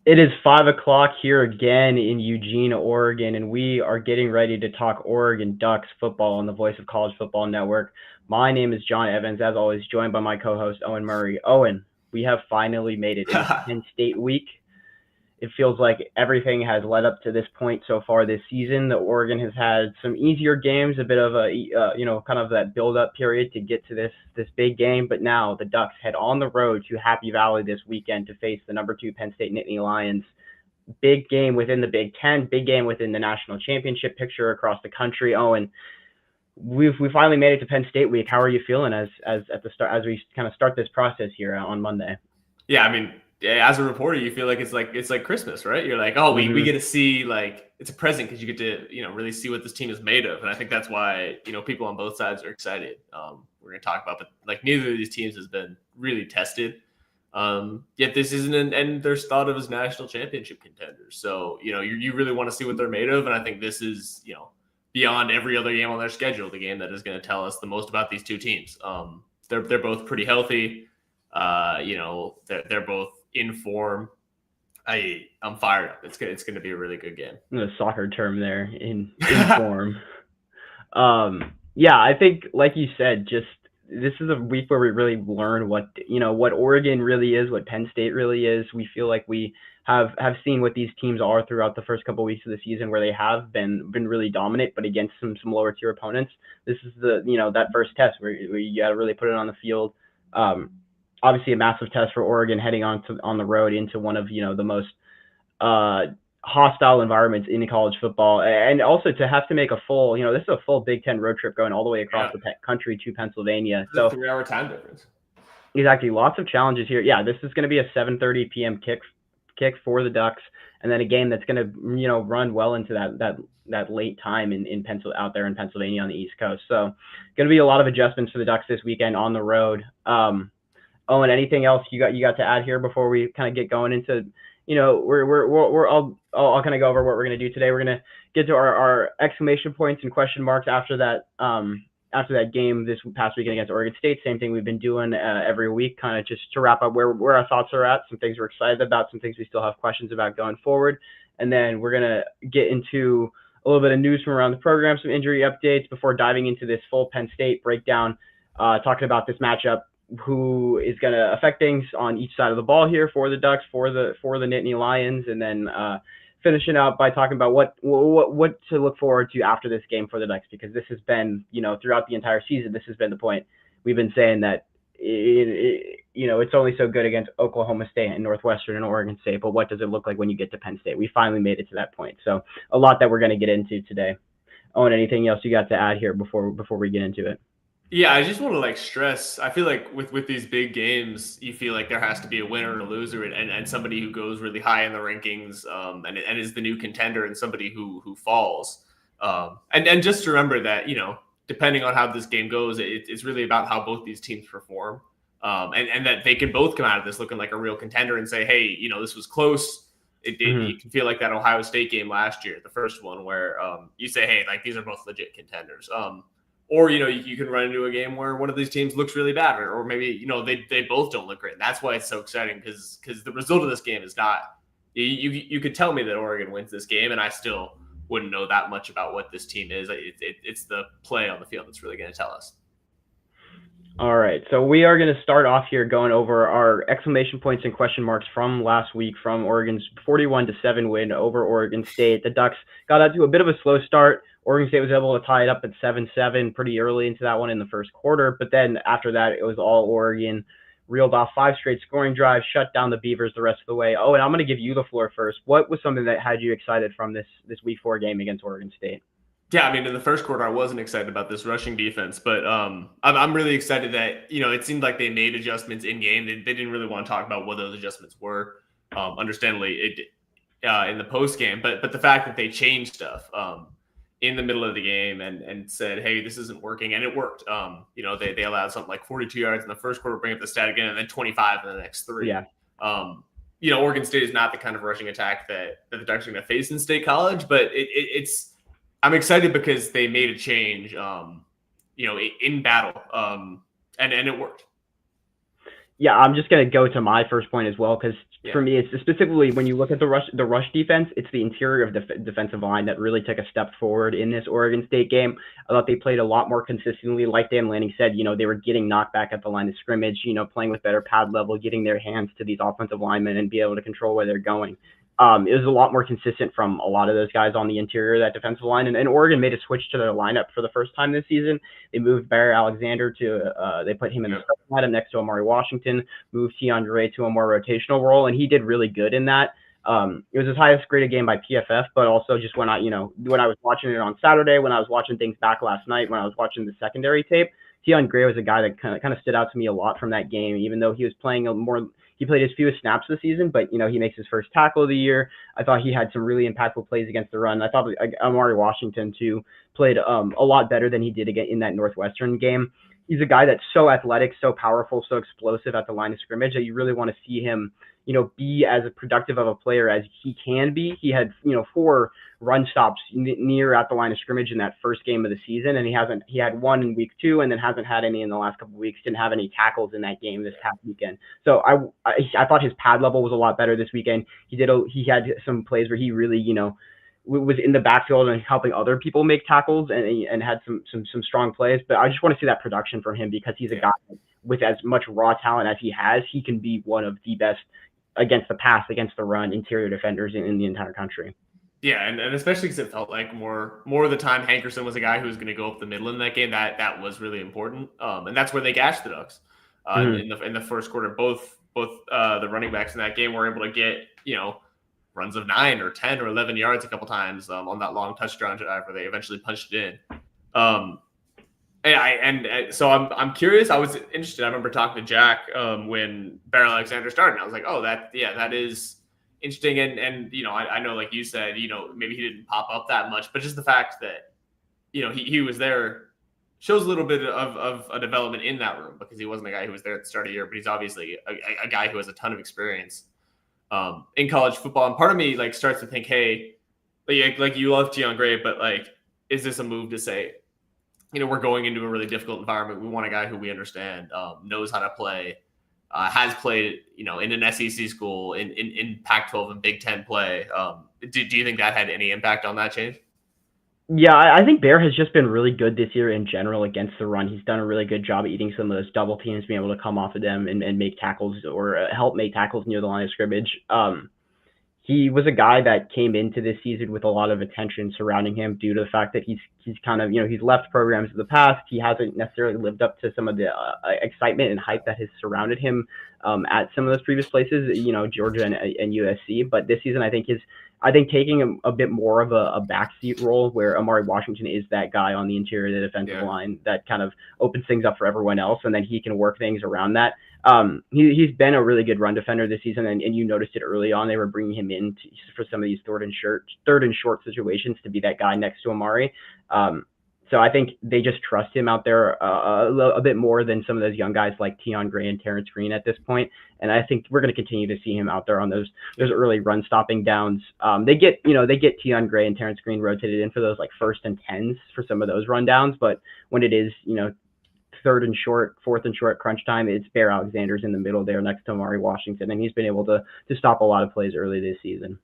It is 5 o'clock here again in Eugene, Oregon, and we are getting ready to talk Oregon Ducks football on the Voice of College Football Network. My name is John Evans, as always, joined by my co-host Owen Murray. Owen, we have finally made it. It is Penn State week. It feels like everything has led up to this point so far this season. The Oregon has had some easier games, a bit of a kind of that build-up period to get to this big game. But now the Ducks head on the road to Happy Valley this weekend to face the number 2 Penn State Nittany Lions. Big game within the Big Ten, big game within the national championship picture across the country. Owen, we finally made it to Penn State week. How are you feeling as at the start as we kind of start this process here on Monday? Yeah, I mean, as a reporter, you feel like it's like Christmas, right? You're like, oh, we get to see, like, it's a present because you get to really see what this team is made of, and I think that's why people on both sides are excited. We're gonna talk about, but like neither of these teams has been really tested. Yet this isn't and they're thought of as national championship contenders. So you really want to see what they're made of, and I think this is beyond every other game on their schedule, the game that is going to tell us the most about these two teams. They're both pretty healthy. They're both in form. I'm fired up. It's going to be a really good game. The soccer term there, in form. Yeah, I think like you said, just this is a week where we really learn what Oregon really is, what Penn State really is. We feel like we have seen what these teams are throughout the first couple of weeks of the season, where they have been really dominant, but against some lower tier opponents. This is that first test where you got to really put it on the field. Obviously a massive test for Oregon heading on the road into one of the most hostile environments in college football, and also to have to make a full this is a full Big Ten road trip going all the way across the country to Pennsylvania. It's a 3-hour time difference. Exactly, lots of challenges here. Yeah, this is going to be a 7:30 p.m. kick for the Ducks, and then a game that's going to run well into that late time in out there in Pennsylvania on the East Coast. So going to be a lot of adjustments for the Ducks this weekend on the road. Owen, anything else you got to add here before we kind of get going into I'll kind of go over what we're going to do today. We're going to get to our exclamation points and question marks after that game this past weekend against Oregon State. Same thing we've been doing every week, kind of just to wrap up where our thoughts are at, some things we're excited about, some things we still have questions about going forward. And then we're going to get into a little bit of news from around the program, some injury updates before diving into this full Penn State breakdown, talking about this matchup, who is going to affect things on each side of the ball here for the Ducks, for the Nittany Lions, and then finishing out by talking about what to look forward to after this game for the Ducks, because this has been, throughout the entire season, this has been the point. We've been saying that it's only so good against Oklahoma State and Northwestern and Oregon State, but what does it look like when you get to Penn State? We finally made it to that point. So a lot that we're going to get into today. Owen, anything else you got to add here before we get into it? Yeah, I just want to stress. I feel like with these big games, you feel like there has to be a winner and a loser, and somebody who goes really high in the rankings, and is the new contender, and somebody who falls. And just remember that depending on how this game goes, it's really about how both these teams perform, and that they can both come out of this looking like a real contender and say, hey, this was close. You can feel like that Ohio State game last year, the first one, where you say, hey, like these are both legit contenders. Or, you can run into a game where one of these teams looks really bad, or maybe, they both don't look great. And that's why it's so exciting, because the result of this game is not – you could tell me that Oregon wins this game, and I still wouldn't know that much about what this team is. It's the play on the field that's really going to tell us. All right, so we are going to start off here going over our exclamation points and question marks from last week, from Oregon's 41-7 win over Oregon State. The Ducks got out to a bit of a slow start. Oregon State was able to tie it up at 7-7 pretty early into that one in the first quarter, but then after that, it was all Oregon. Reeled off 5 straight scoring drives, shut down the Beavers the rest of the way. Oh, and I'm going to give you the floor first. What was something that had you excited from this Week 4 game against Oregon State? Yeah, I mean, in the first quarter, I wasn't excited about this rushing defense, but I'm really excited that, it seemed like they made adjustments in game. They didn't really want to talk about what those adjustments were, understandably, in the post game, but the fact that they changed stuff in the middle of the game and said, hey, this isn't working, and it worked. They allowed something like 42 yards in the first quarter, bring up the stat again, and then 25 in the next 3. Yeah. Oregon State is not the kind of rushing attack that the Ducks are going to face in State College, but it's. I'm excited because they made a change, in battle, and it worked. Yeah, I'm just gonna go to my first point as well because for me, it's specifically when you look at the rush defense, it's the interior of the defensive line that really took a step forward in this Oregon State game. I thought they played a lot more consistently. Like Dan Lanning said, they were getting knocked back at the line of scrimmage. Playing with better pad level, getting their hands to these offensive linemen and be able to control where they're going. It was a lot more consistent from a lot of those guys on the interior of that defensive line. And Oregon made a switch to their lineup for the first time this season. They moved Barry Alexander they put him in the starting lineup next to Amari Washington, moved Tion Gray to a more rotational role, and he did really good in that. It was his highest graded game by PFF, but also just when I was watching it on Saturday, when I was watching things back last night, when I was watching the secondary tape, Tion Gray was a guy that kind of stood out to me a lot from that game, even though he was playing he played his fewest snaps this season, but he makes his first tackle of the year. I thought he had some really impactful plays against the run. I thought Amari Washington too played a lot better than he did again in that Northwestern game. He's a guy that's so athletic, so powerful, so explosive at the line of scrimmage that you really want to see him, be as productive of a player as he can be. He had, 4 run stops near at the line of scrimmage in that first game of the season, and he had one in week 2 and then hasn't had any in the last couple of weeks. Didn't have any tackles in that game this past weekend. So I thought his pad level was a lot better this weekend. He had some plays where he really, was in the backfield and helping other people make tackles and had some strong plays. But I just want to see that production from him because he's a guy with as much raw talent as he has. He can be one of the best against the pass, against the run, interior defenders in the entire country. Yeah, and especially because it felt like more of the time Hankerson was a guy who was going to go up the middle in that game. That was really important, and that's where they gashed the Ducks in the first quarter. Both the running backs in that game were able to get runs of 9 or 10 or 11 yards a couple times on that long touchdown drive where they eventually punched it in. So I'm curious. I was interested. I remember talking to Jack when Barry Alexander started. And I was like, oh, that is interesting. And I know, like you said, maybe he didn't pop up that much, but just the fact that he was there shows a little bit of a development in that room because he wasn't a guy who was there at the start of the year, but he's obviously a guy who has a ton of experience in college football. And part of me starts to think, hey, like you love Tion Gray, but is this a move to say, we're going into a really difficult environment. We want a guy who we understand, knows how to play, has played, in an SEC school, in Pac-12 and Big Ten play. Do you think that had any impact on that change? Yeah, I think Bear has just been really good this year in general against the run. He's done a really good job eating some of those double teams, being able to come off of them and make tackles or help make tackles near the line of scrimmage. He was a guy that came into this season with a lot of attention surrounding him due to the fact that he's kind of, he's left programs in the past. He hasn't necessarily lived up to some of the excitement and hype that has surrounded him at some of those previous places, Georgia and USC. But this season, I think taking a bit more of a backseat role where Amari Washington is that guy on the interior of the defensive line that kind of opens things up for everyone else, and then he can work things around that. He's been a really good run defender this season, and you noticed it early on. They were bringing him in for some of these third and short situations to be that guy next to Amari. So I think they just trust him out there a bit more than some of those young guys like Tion Gray and Terrence Green at this point. And I think we're going to continue to see him out there on those early run stopping downs. They get Tion Gray and Terrence Green rotated in for those first and 10s for some of those rundowns. But when it is, third and short, fourth and short crunch time, it's Bear Alexander's in the middle there next to Amari Washington. And he's been able to stop a lot of plays early this season.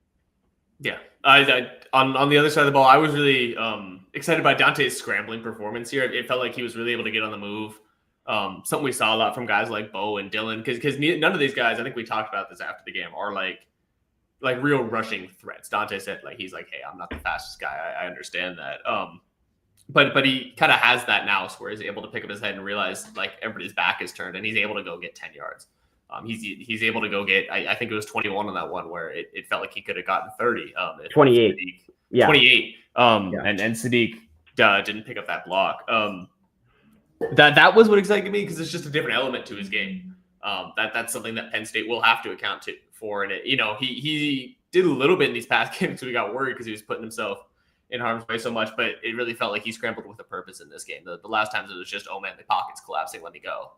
Yeah. On the other side of the ball, I was really excited by Dante's scrambling performance here. It felt like he was really able to get on the move. Something we saw a lot from guys like Bo and Dylan, because none of these guys, I think we talked about this after the game, are like real rushing threats. Dante said he's like, hey, I'm not the fastest guy. I understand that. But he kind of has that now, where he's able to pick up his head and realize everybody's back is turned, and he's able to go get 10 yards. He's able to go get, I think it was 21 on that one where it felt like he could have gotten 30. 28. Yeah. 28. And Sadiq didn't pick up that block. That was what excited me because it's just a different element to his game. That's something that Penn State will have to account for. And he did a little bit in these past games, so we got worried because he was putting himself in harm's way so much. But it really felt like he scrambled with a purpose in this game. The last times it was just, oh man, the pocket's collapsing, let me go.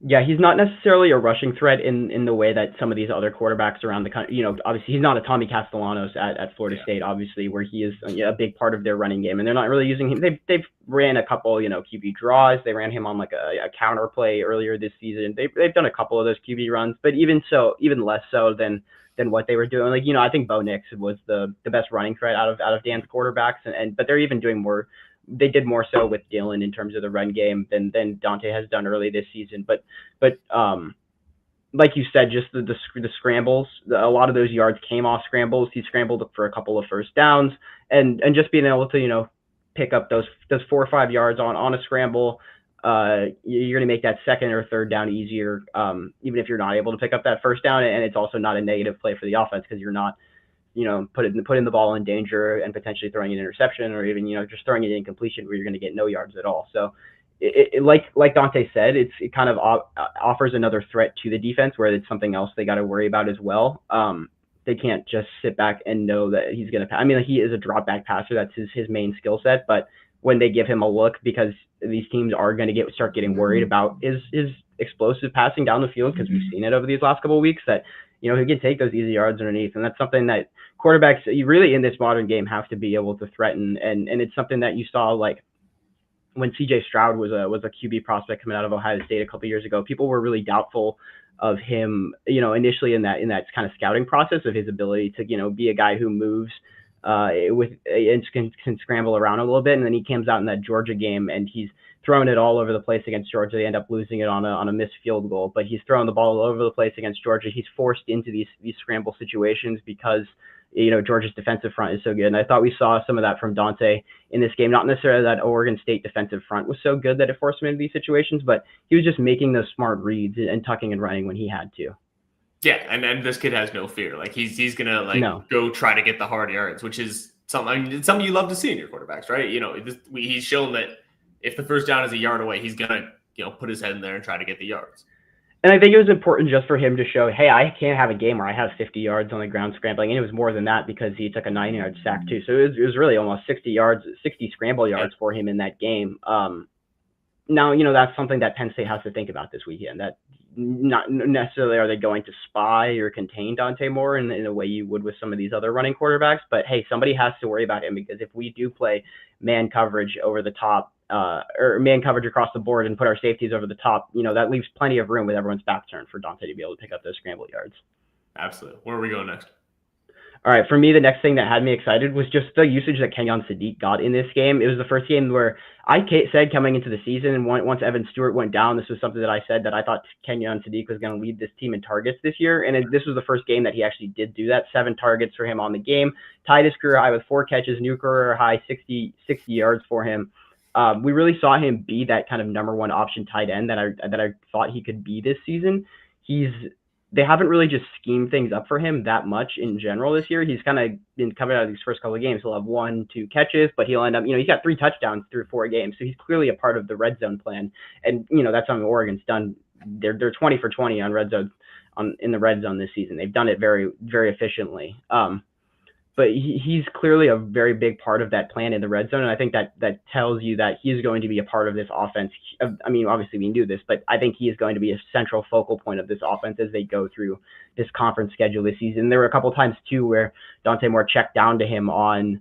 Yeah, he's not necessarily a rushing threat in the way that some of these other quarterbacks around the country, obviously he's not a Tommy Castellanos at Florida Yeah. State, obviously, where he is a big part of their running game, and they're not really using him. They've ran a couple, QB draws. They ran him on like a counter play earlier this season. They've done a couple of those QB runs, but even less so than what they were doing. Like, I think Bo Nix was the best running threat out of Dan's quarterbacks, but they're even doing more. They did more so with Dylan in terms of the run game than Dante has done early this season. But like you said, just the scrambles, a lot of those yards came off scrambles. He scrambled for a couple of first downs, and just being able to pick up those 4 or 5 yards on a scramble. You're going to make that second or third down easier, even if you're not able to pick up that first down, and it's also not a negative play for the offense because you're not putting the ball in danger and potentially throwing an interception, or even just throwing it in incompletion where you're going to get no yards at all. So like Dante said, it kind of offers another threat to the defense where it's something else they got to worry about as well. They can't just sit back and know that he's going to pass. I mean, he is a drop back passer. That's his main skill set. But when they give him a look, because these teams are going to start getting worried about his explosive passing down the field, because we've seen it over these last couple of weeks that he can take those easy yards underneath, and that's something that quarterbacks, you really in this modern game, have to be able to threaten, and it's something that you saw like when CJ Stroud was a QB prospect coming out of Ohio State a couple years ago. People were really doubtful of him, initially in that kind of scouting process, of his ability to be a guy who moves and can scramble around a little bit, and then he comes out in that Georgia game and he's throwing it all over the place against Georgia. They end up losing it on a missed field goal, but he's throwing the ball all over the place against Georgia. He's forced into these scramble situations because Georgia's defensive front is so good. And I thought we saw some of that from Dante in this game. Not necessarily that Oregon State defensive front was so good that it forced him into these situations, but he was just making those smart reads and tucking and running when he had to. Yeah, and this kid has no fear. Like he's gonna go try to get the hard yards, which is something. I mean, it's something you love to see in your quarterbacks, right? He's shown that if the first down is a yard away, he's gonna put his head in there and try to get the yards. And I think it was important just for him to show, hey, I can't have a game where I have 50 yards on the ground scrambling. And it was more than that because he took a 9-yard sack too. So it was really almost 60 scramble yards for him in that game. Now, that's something that Penn State has to think about this weekend. That not necessarily are they going to spy or contain Dante Moore in a way you would with some of these other running quarterbacks. But, hey, somebody has to worry about him, because if we do play man coverage over the top, or man coverage across the board and put our safeties over the top, that leaves plenty of room with everyone's back turned for Dante to be able to pick up those scramble yards. Absolutely. Where are we going next? All right, for me, the next thing that had me excited was just the usage that Kenyon Sadiq got in this game. It was the first game where I said coming into the season, and once Evan Stewart went down, this was something that I said that I thought Kenyon Sadiq was going to lead this team in targets this year, and this was the first game that he actually did do that. 7 targets for him on the game, tied his career high with 4 catches, new career high 60 yards for him. We really saw him be that kind of number 1 option tight end that I thought he could be this season. They haven't really just schemed things up for him that much in general this year. He's kind of been coming out of these first couple of games. He'll have 1-2 catches, but he'll end up, he's got 3 touchdowns through 4 games. So he's clearly a part of the red zone plan. And, that's something Oregon's done. They're 20 for 20 on red zone, in the red zone this season. They've done it very, very efficiently. But he's clearly a very big part of that plan in the red zone. And I think that tells you that he is going to be a part of this offense. I mean, obviously we knew this, but I think he is going to be a central focal point of this offense as they go through this conference schedule this season. There were a couple of times too where Dante Moore checked down to him on,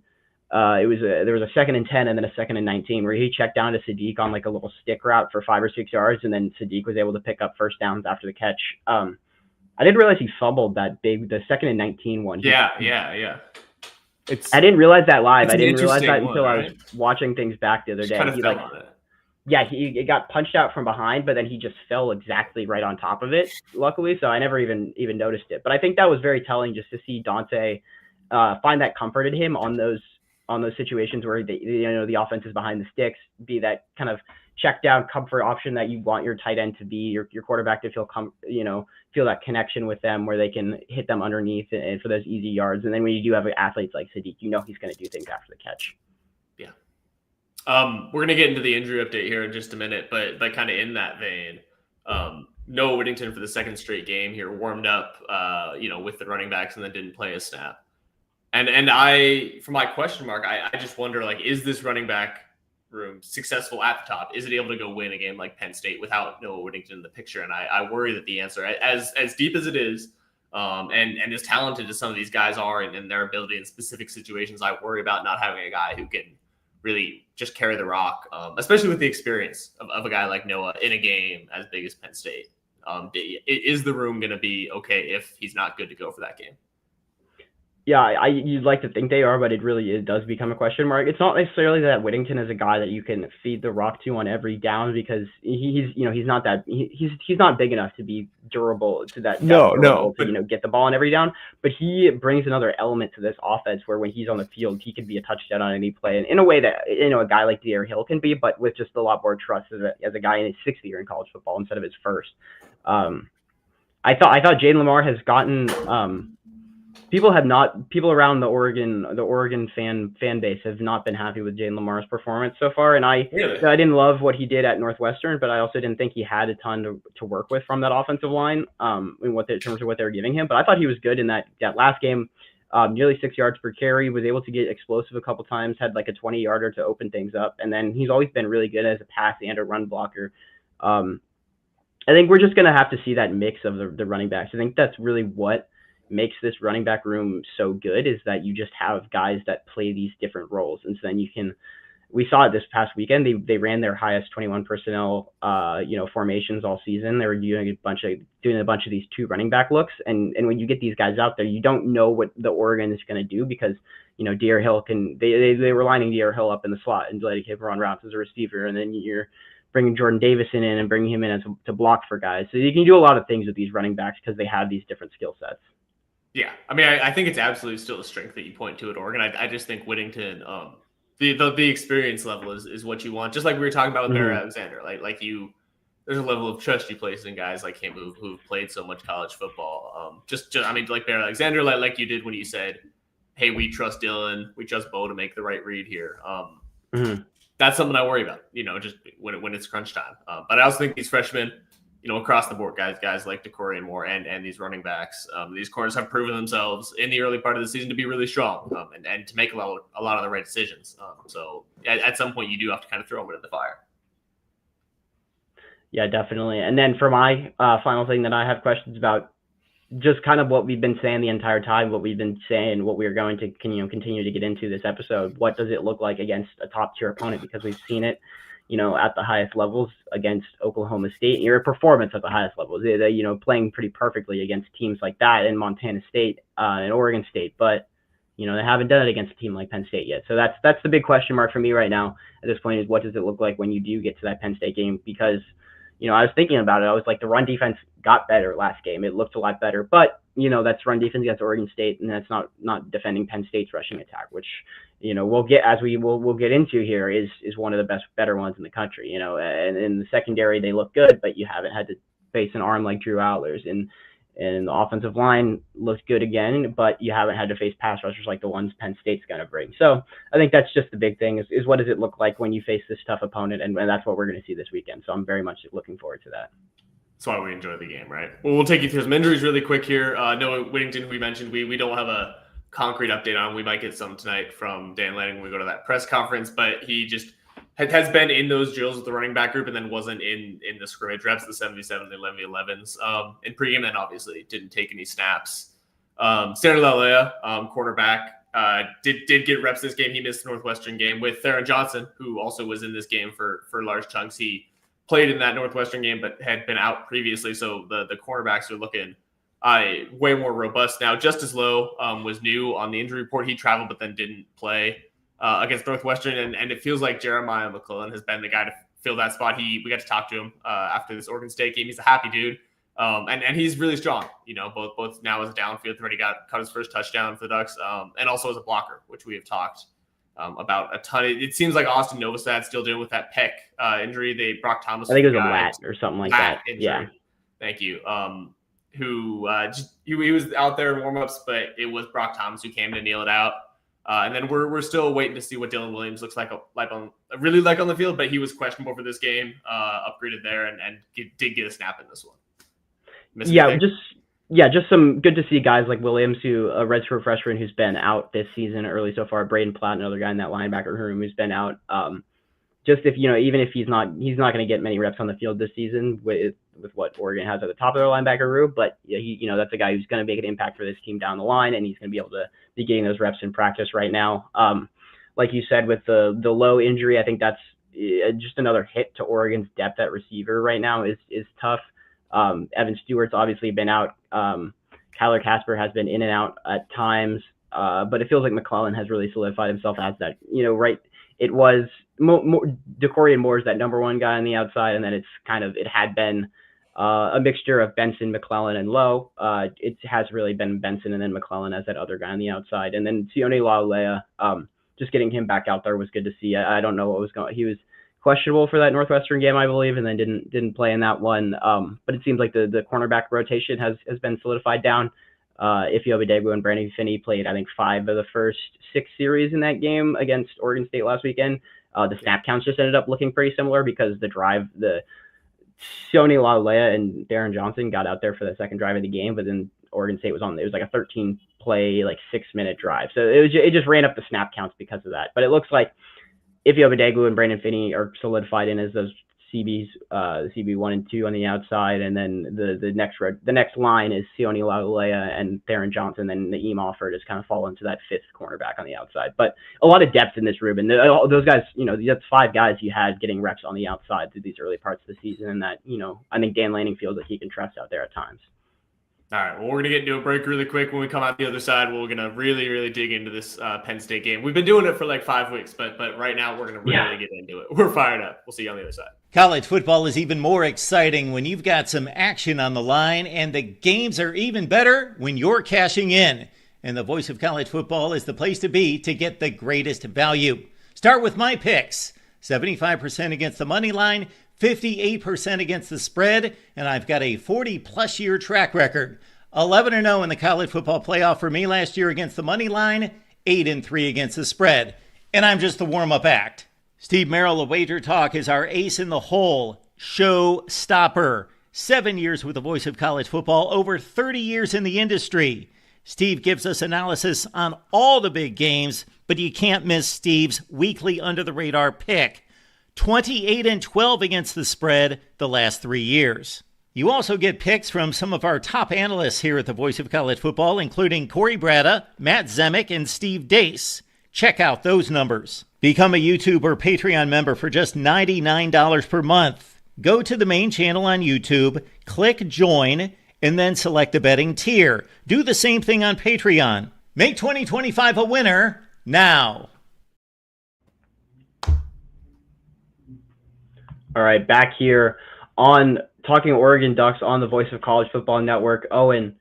there was a 2nd and 10 and then a 2nd and 19 where he checked down to Sadiq on like a little stick route for 5 or 6 yards. And then Sadiq was able to pick up first downs after the catch. I didn't realize he fumbled the 2nd and 19 one. Yeah. I didn't realize that live. I didn't realize that until I was watching things back the other day. He got punched out from behind, but then he just fell exactly right on top of it, luckily. So I never even noticed it. But I think that was very telling just to see Dante find that comfort in him on those situations where the offense is behind the sticks, be that kind of check down comfort option that you want your tight end to be, your quarterback to feel that connection with them where they can hit them underneath and for those easy yards. And then when you do have athletes like Sadiq, he's going to do things after the catch. Yeah. We're going to get into the injury update here in just a minute, but kind of in that vein, Noah Whittington for the 2nd straight game here warmed up, with the running backs and then didn't play a snap. And I, for my question mark, I just wonder, like, is this running back room successful at the top? Is it able to go win a game like Penn State without Noah Whittington in the picture? And I worry that the answer, as deep as it is, and as talented as some of these guys are in their ability in specific situations, I worry about not having a guy who can really just carry the rock, especially with the experience of a guy like Noah in a game as big as Penn State. Is the room going to be okay if he's not good to go for that game? Yeah, you'd like to think they are, but it does become a question mark. It's not necessarily that Whittington is a guy that you can feed the rock to on every down, because he's not big enough to be durable to that. Get the ball on every down. But he brings another element to this offense where when he's on the field, he can be a touchdown on any play, and in a way that a guy like De'Aaron Hill can be, but with just a lot more trust as a guy in his sixth year in college football instead of his first. I thought Jaden Lamar has gotten. People around the Oregon fan base have not been happy with Jaden Lamar's performance so far, and I didn't love what he did at Northwestern, but I also didn't think he had a ton to work with from that offensive line in terms of what they were giving him. But I thought he was good in that last game, nearly 6 yards per carry, was able to get explosive a couple times, had like a 20-yarder to open things up, and then he's always been really good as a pass and a run blocker. I think we're just going to have to see that mix of the running backs. I think that's really what makes this running back room so good, is that you just have guys that play these different roles. And so then we saw it this past weekend. They ran their highest 21 personnel, formations all season. They were doing a bunch of these two running back looks. And when you get these guys out there, you don't know what the Oregon is going to do, because, De'Aaron Hill they were lining De'Aaron Hill up in the slot and letting him run routes as a receiver. And then you're bringing Jordan Davison in and bringing him in to block for guys. So you can do a lot of things with these running backs because they have these different skill sets. Yeah, I mean, I think it's absolutely still a strength that you point to at Oregon. I just think Whittington, the experience level is what you want. Just like we were talking about with Barry Alexander, there's a level of trust you place in guys like him who've played so much college football. Like Barry Alexander, like you did when you said, "Hey, we trust Dylan, we trust Bo to make the right read here." That's something I worry about. Just when it's crunch time. But I also think these freshmen, across the board, guys like DeCorian Moore and these running backs, these corners have proven themselves in the early part of the season to be really strong and to make a lot of the right decisions. So at some point, you do have to kind of throw them into the fire. Yeah, definitely. And then for my final thing that I have questions about, just kind of what we've been saying the entire time, what we've been saying, what we're going to continue to get into this episode. What does it look like against a top tier opponent? Because we've seen it, at the highest levels against Oklahoma State, your performance at the highest levels, playing pretty perfectly against teams like that in Montana State and Oregon State, but they haven't done it against a team like Penn State yet. So that's the big question mark for me right now at this point, is what does it look like when you do get to that Penn State game? Because, I was thinking about it. I was like, the run defense got better last game. It looked a lot better, but that's run defense against Oregon State, and that's not defending Penn State's rushing attack, which, we'll get into here is one of the better ones in the country, and in the secondary, they look good, but you haven't had to face an arm like Drew Allers, and the offensive line looked good again, but you haven't had to face pass rushers like the ones Penn State's going to bring. So I think that's just the big thing is what does it look like when you face this tough opponent, and that's what we're going to see this weekend. So I'm very much looking forward to that. That's why we enjoy the game, right? Well, we'll take you through some injuries really quick here. Noah Whittington, we mentioned, we don't have a concrete update on. We might get some tonight from Dan Lanning when we go to that press conference, but he just has been in those drills with the running back group and then wasn't in the scrimmage reps, the 77, the 11s in pregame, then obviously didn't take any snaps. Stanley Lalea, cornerback, did get reps this game. He missed the Northwestern game with Theron Johnson, who also was in this game for large chunks. He played in that Northwestern game, but had been out previously. So the cornerbacks are looking way more robust now. Justice Lowe was new on the injury report. He traveled, but then didn't play against Northwestern. And it feels like Jeremiah McClellan has been the guy to fill that spot. We got to talk to him after this Oregon State game. He's a happy dude. And he's really strong, both now as a downfield threat. He caught his first touchdown for the Ducks, and also as a blocker, which we have talked about a ton. It seems like Austin Novostad's still dealing with that pec injury. Brock Thomas, I think it was a lat or something like that. Injury. Yeah. Thank you. He was out there in warmups, but it was Brock Thomas who came to kneel it out. And then we're still waiting to see what Dylan Williams looks like on the field, but he was questionable for this game, upgraded there, and did get a snap in this one. Just some good to see guys like Williams, who a redshirt freshman who's been out this season early so far. Braden Platt, another guy in that linebacker room who's been out. just if even if he's not going to get many reps on the field this season with what Oregon has at the top of their linebacker room, but yeah, that's a guy who's going to make an impact for this team down the line, and he's going to be able to be getting those reps in practice right now. Like you said, with the low injury, I think that's just another hit to Oregon's depth at receiver right now is tough. Evan Stewart's obviously been out. Kyler Casper has been in and out at times, but it feels like McClellan has really solidified himself as that. Right? It was DeCorian Moore's that number one guy on the outside, and then it had been a mixture of Benson, McClellan, and Lowe. It has really been Benson and then McClellan as that other guy on the outside, and then Sione Laulea. Just getting him back out there was good to see. I don't know what was going. He was questionable for that Northwestern game, I believe, and then didn't play in that one. But it seems like the cornerback rotation has been solidified down. Ify Obadegwu and Brandon Finney played, I think, 5 of the first 6 series in that game against Oregon State last weekend. The snap counts just ended up looking pretty similar because the Sione Laulea and Darren Johnson got out there for the second drive of the game, but then Oregon State was on. It was like a 13-play, 6-minute drive. So it just ran up the snap counts because of that. But it looks like Ify Obadegwu and Brandon Finney are solidified in as those CBs, CB 1 and 2 on the outside, and then the next line is Sione Laulea and Darren Johnson, and Naeem Offord has kind of fallen into that 5th cornerback on the outside. But a lot of depth in this room, and those guys, that's 5 guys you had getting reps on the outside through these early parts of the season, and that I think Dan Lanning feels that he can trust out there at times. All right, well, we're going to get into a break really quick. When we come out the other side, we're going to really, really dig into this Penn State game. We've been doing it for 5 weeks, but right now we're going to really get into it. We're fired up. We'll see you on the other side. College football is even more exciting when you've got some action on the line, and the games are even better when you're cashing in. And the Voice of College Football is the place to be to get the greatest value. Start with my picks. 75% against the money line, 58% against the spread, and I've got a 40-plus year track record. 11-0 in the college football playoff for me last year against the money line, 8-3 against the spread. And I'm just the warm-up act. Steve Merrill of Wager Talk is our ace in the hole, show stopper. 7 years with the Voice of College Football, over 30 years in the industry. Steve gives us analysis on all the big games, but you can't miss Steve's weekly under-the-radar pick. 28-12 against the spread the last 3 years. You also get picks from some of our top analysts here at the Voice of College Football, including Corey Bratta, Matt Zemek, and Steve Dace. Check out those numbers. Become a YouTube or Patreon member for just $99 per month. Go to the main channel on YouTube, click join, and then select the betting tier. Do the same thing on Patreon. Make 2025 a winner now. All right, back here on Talking Oregon Ducks on the Voice of College Football Network. Owen,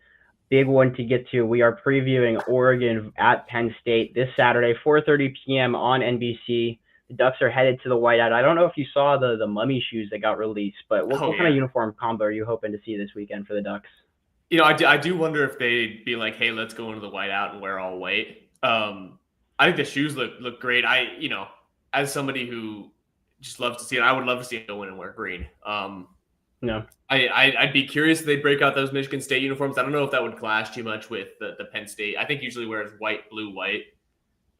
big one to get to. We are previewing Oregon at Penn State this Saturday, 4:30 p.m. on NBC. The Ducks are headed to the whiteout. I don't know if you saw the mummy shoes that got released, but what kind of uniform combo are you hoping to see this weekend for the Ducks? I do wonder if they'd be like, hey, let's go into the whiteout and wear all white. I think the shoes look great. As somebody who just loves to see it, I would love to see it go in and wear green. No. I'd be curious if they'd break out those Michigan State uniforms. I don't know if that would clash too much with the Penn State. I think usually wears white, blue, white.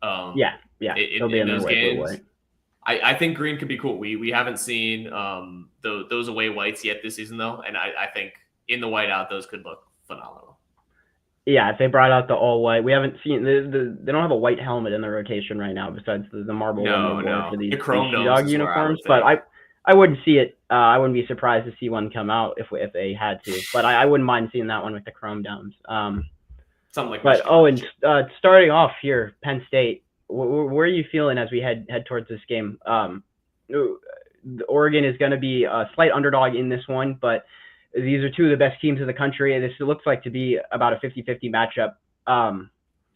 Yeah. It'll be in those white, blue, white. I think green could be cool. We haven't seen those away whites yet this season, though, and I think in the whiteout those could look phenomenal. Yeah, if they brought out the all white, we haven't seen they don't have a white helmet in the rotation right now besides the marble one for these dog uniforms. But I wouldn't see it. I wouldn't be surprised to see one come out if they had to. But I wouldn't mind seeing that one with the chrome domes. Something like. But starting off here, Penn State. Where are you feeling as we head towards this game? Oregon is going to be a slight underdog in this one, but these are two of the best teams in the country. This looks like to be about a 50-50 matchup.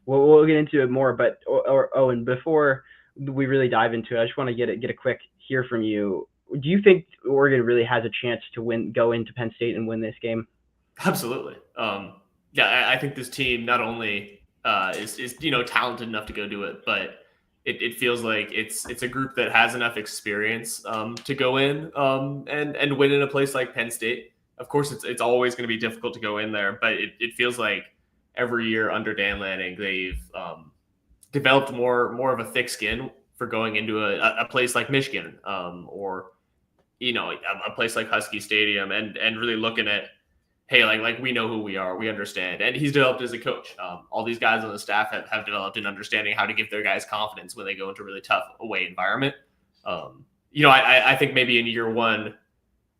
We'll get into it more, but Owen, before we really dive into it, I just want to get a quick hear from you. Do you think Oregon really has a chance to go into Penn State and win this game? Absolutely. I think this team not only is talented enough to go do it, but it feels like it's a group that has enough experience to go in and win in a place like Penn State. Of course, it's always going to be difficult to go in there, but it feels like every year under Dan Lanning, they've developed more of a thick skin for going into a place like Michigan, or a place like Husky Stadium, and really looking at, hey, like we know who we are, we understand, and he's developed as a coach. All these guys on the staff have developed in understanding how to give their guys confidence when they go into a really tough away environment. I think maybe in year one,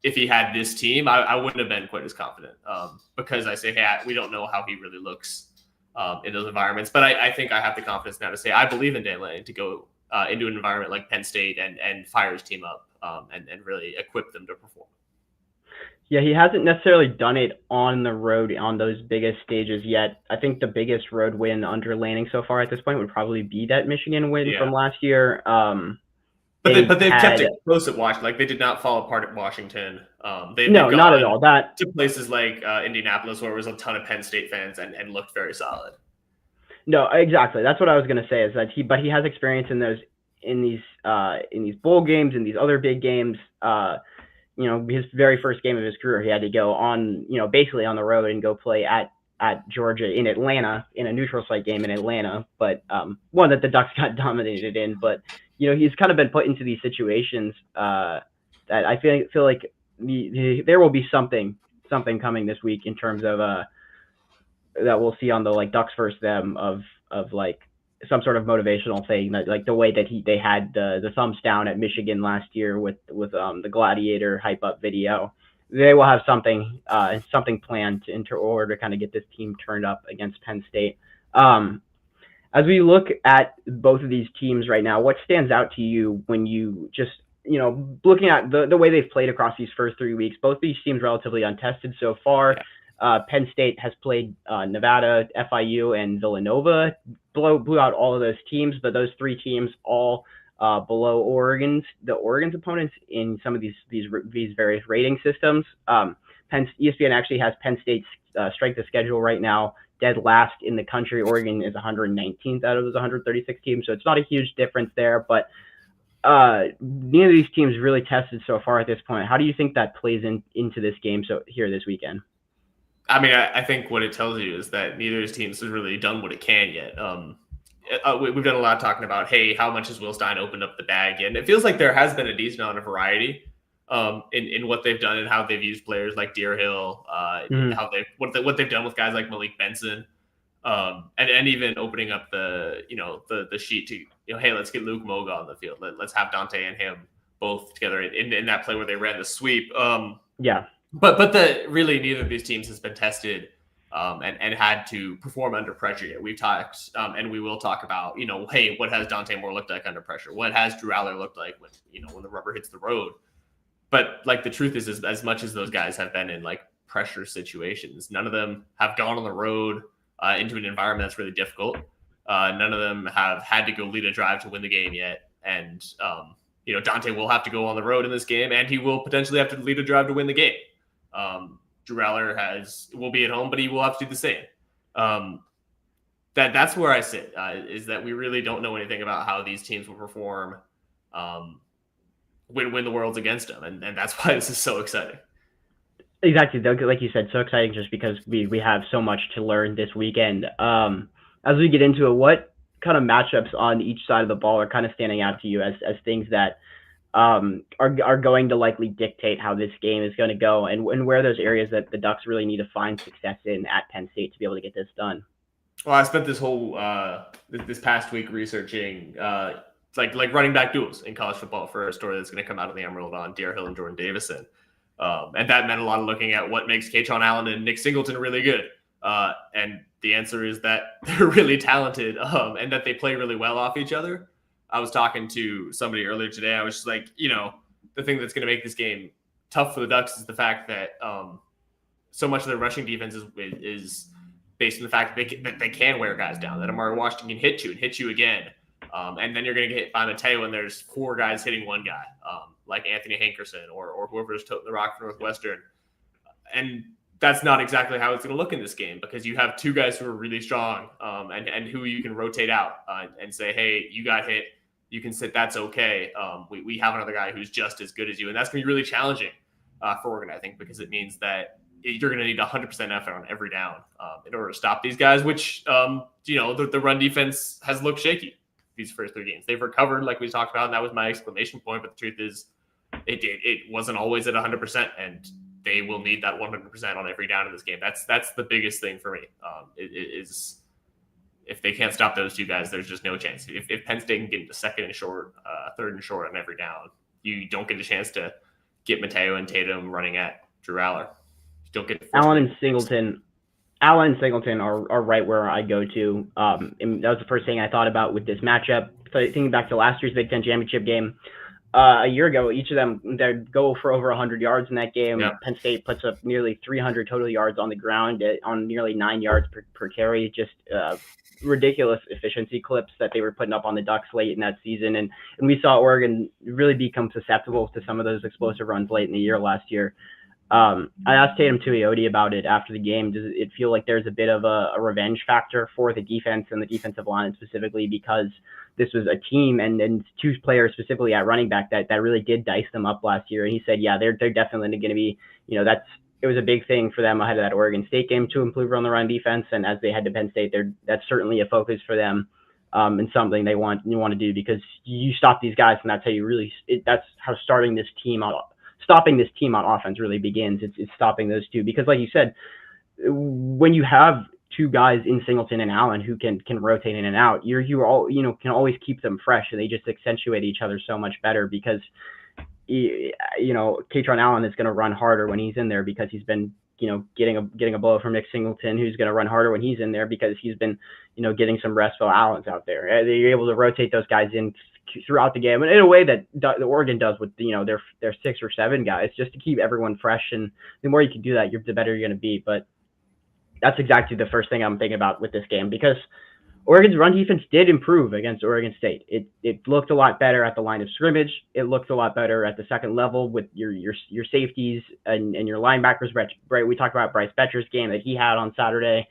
if he had this team, I wouldn't have been quite as confident, because I say, hey, we don't know how he really looks in those environments. But I think I have the confidence now to say I believe in Dan Lanning to go into an environment like Penn State and fire his team up, and really equip them to perform. Yeah, he hasn't necessarily done it on the road on those biggest stages yet. I think the biggest road win under Lanning so far at this point would probably be that Michigan win from last year. But they've kept it close at Washington. Like, they did not fall apart at Washington. They've not at all. That to places like Indianapolis, where there was a ton of Penn State fans and looked very solid. No, exactly. That's what I was going to say, is that he has experience in these bowl games, in these other big games. His very first game of his career, he had to go on, basically on the road and go play at Georgia in Atlanta, in a neutral site game in Atlanta, but one that the Ducks got dominated in. But he's kind of been put into these situations that I feel like there will be something coming this week in terms of that we'll see on the Ducks versus them of like some sort of motivational thing, like the way that they had the thumbs down at Michigan last year with the Gladiator hype up video. They will have something planned in order to kind of get this team turned up against Penn State. As we look at both of these teams right now, what stands out to you when you just, looking at the way they've played across these first 3 weeks? Both these teams relatively untested so far. Penn State has played Nevada, FIU, and Villanova, blew out all of those teams, but those three teams all below Oregon's opponents in some of these various rating systems. ESPN actually has Penn State's strength of schedule right now dead last in the country. Oregon is 119th out of those 136 teams, so it's not a huge difference there, but neither of these teams really tested so far at this point. How do you think that plays into this game here this weekend? I mean, I think what it tells you is that neither of these teams has really done what it can yet. We've done a lot talking about, hey, how much has Will Stein opened up the bag? And it feels like there has been a decent amount of variety in what they've done and how they've used players like Deerhill, what they've done with guys like Malik Benson, and even opening up the sheet to, hey, let's get Luke Moga on the field. Let's have Dante and him both together in that play where they ran the sweep. But really neither of these teams has been tested and had to perform under pressure yet. We've talked and we will talk about, hey, what has Dante Moore looked like under pressure? What has Drew Aller looked like when the rubber hits the road? But the truth is as much as those guys have been in pressure situations, none of them have gone on the road into an environment that's really difficult. None of them have had to go lead a drive to win the game yet. And Dante will have to go on the road in this game, and he will potentially have to lead a drive to win the game. Drew Aller will be at home, but he will have to do the same. That's where I sit, is that we really don't know anything about how these teams will perform when the world's against them, and that's why this is so exciting. Exactly, like you said, so exciting just because we have so much to learn this weekend. As we get into it, what kind of matchups on each side of the ball are kind of standing out to you as things that are going to likely dictate how this game is going to go, and where are those areas that the Ducks really need to find success in at Penn State to be able to get this done? Well, I spent this whole this past week researching like running back duels in college football for a story that's going to come out of the Emerald on Deerhill and Jordan Davison, and that meant a lot of looking at what makes Kaytron Allen and Nick Singleton really good, and the answer is that they're really talented and that they play really well off each other. I was talking to somebody earlier today. I was just like, the thing that's going to make this game tough for the Ducks is the fact that so much of their rushing defense is based on the fact that they can wear guys down, that Amari Washington can hit you again. And then you're going to get hit by Mateo when there's four guys hitting one guy, like Anthony Hankerson or whoever's toting the rock for Northwestern. And that's not exactly how it's going to look in this game, because you have two guys who are really strong and who you can rotate out and say, hey, you got hit. You can sit. That's okay. We have another guy who's just as good as you. And that's going to be really challenging for Oregon, I think, because it means that you're going to need 100% effort on every down in order to stop these guys, which, the run defense has looked shaky. these first 3 games. They've recovered, like we talked about, and that was my exclamation point. But the truth is, it wasn't always at 100%, and they will need that 100% on every down in this game. That's the biggest thing for me. Is if they can't stop those two guys, there's just no chance. If Penn State can get into second and short, third and short on every down, you don't get a chance to get Mateo and Tatum running at Drew Aller. You don't get Allen and Singleton are right where I go to. And that was the first thing I thought about with this matchup. So thinking back to last year's Big Ten championship game, a year ago, each of them they go for over 100 yards in that game. Yeah. Penn State puts up nearly 300 total yards on the ground on nearly 9 yards per carry. Just ridiculous efficiency clips that they were putting up on the Ducks late in that season. And we saw Oregon really become susceptible to some of those explosive runs late in the year last year. I asked Tatum Tuioti about it after the game. Does it feel like there's a bit of a revenge factor for the defense and the defensive line specifically, because this was a team and two players specifically at running back that really did dice them up last year? And he said, yeah, they're definitely going to be, it was a big thing for them ahead of that Oregon State game to improve on the run defense. And as they head to Penn State, that's certainly a focus for them, and something you want to do, because you stop these guys, and that's how that's how stopping this team on offense really begins. It's stopping those two, because like you said, when you have two guys in Singleton and Allen who can rotate in and out, you all can always keep them fresh, and they just accentuate each other so much better, because Katron Allen is going to run harder when he's in there, because he's been getting a blow from Nick Singleton, who's going to run harder when he's in there because he's been getting some rest while Allen's out there. They're able to rotate those guys in throughout the game, and in a way that the Oregon does with their 6 or 7 guys, just to keep everyone fresh. And the more you can do that, the better you're going to be. But that's exactly the first thing I'm thinking about with this game, because Oregon's run defense did improve against Oregon State. It looked a lot better at the line of scrimmage. It looked a lot better at the second level with your safeties and your linebackers. Right, we talked about Bryce Betcher's game that he had on Saturday.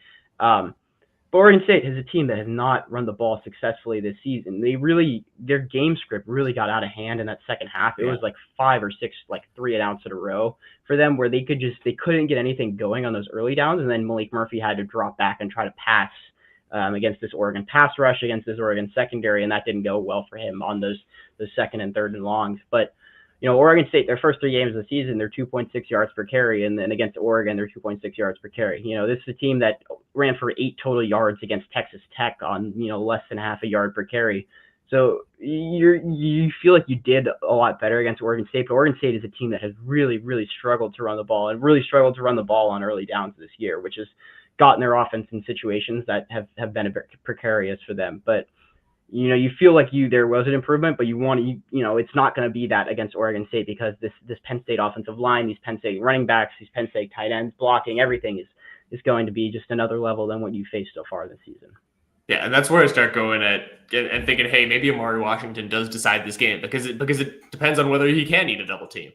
But Oregon State is a team that has not run the ball successfully this season. Their game script really got out of hand in that second half. It was like 5 or 6 3 and outs in a row for them, where they couldn't get anything going on those early downs, and then Malik Murphy had to drop back and try to pass against this Oregon pass rush, against this Oregon secondary, and that didn't go well for him on those second and third and longs. But Oregon State, their first 3 games of the season, they're 2.6 yards per carry, and then against Oregon, they're 2.6 yards per carry. This is a team that ran for 8 total yards against Texas Tech on less than half a yard per carry. So you feel like you did a lot better against Oregon State, but Oregon State is a team that has really, really struggled to run the ball, and really struggled to run the ball on early downs this year, which has gotten their offense in situations that have been a bit precarious for them. But you feel like there was an improvement, but it's not going to be that against Oregon State, because this Penn State offensive line, these Penn State running backs, these Penn State tight ends, blocking, everything is going to be just another level than what you faced so far this season. Yeah, and that's where I start going at and thinking, hey, maybe Amari Washington does decide this game, because it depends on whether he can eat a double team.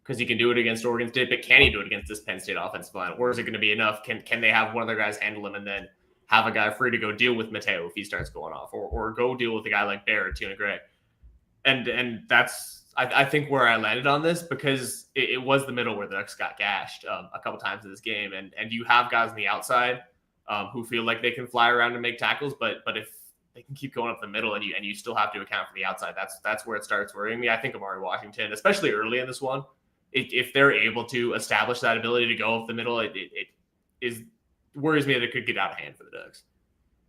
Because he can do it against Oregon State, but can he do it against this Penn State offensive line? Or is it going to be enough? Can they have one of their guys handle him and then have a guy free to go deal with Mateo if he starts going off, or go deal with a guy like Bear or Tina Gray? And that's, I think, where I landed on this, because it was the middle where the Ducks got gashed a couple times in this game. And you have guys on the outside who feel like they can fly around and make tackles, but if they can keep going up the middle and you still have to account for the outside, that's where it starts worrying me. I think Amari Washington, especially early in this one, if they're able to establish that ability to go up the middle, it worries me that it could get out of hand for the Ducks.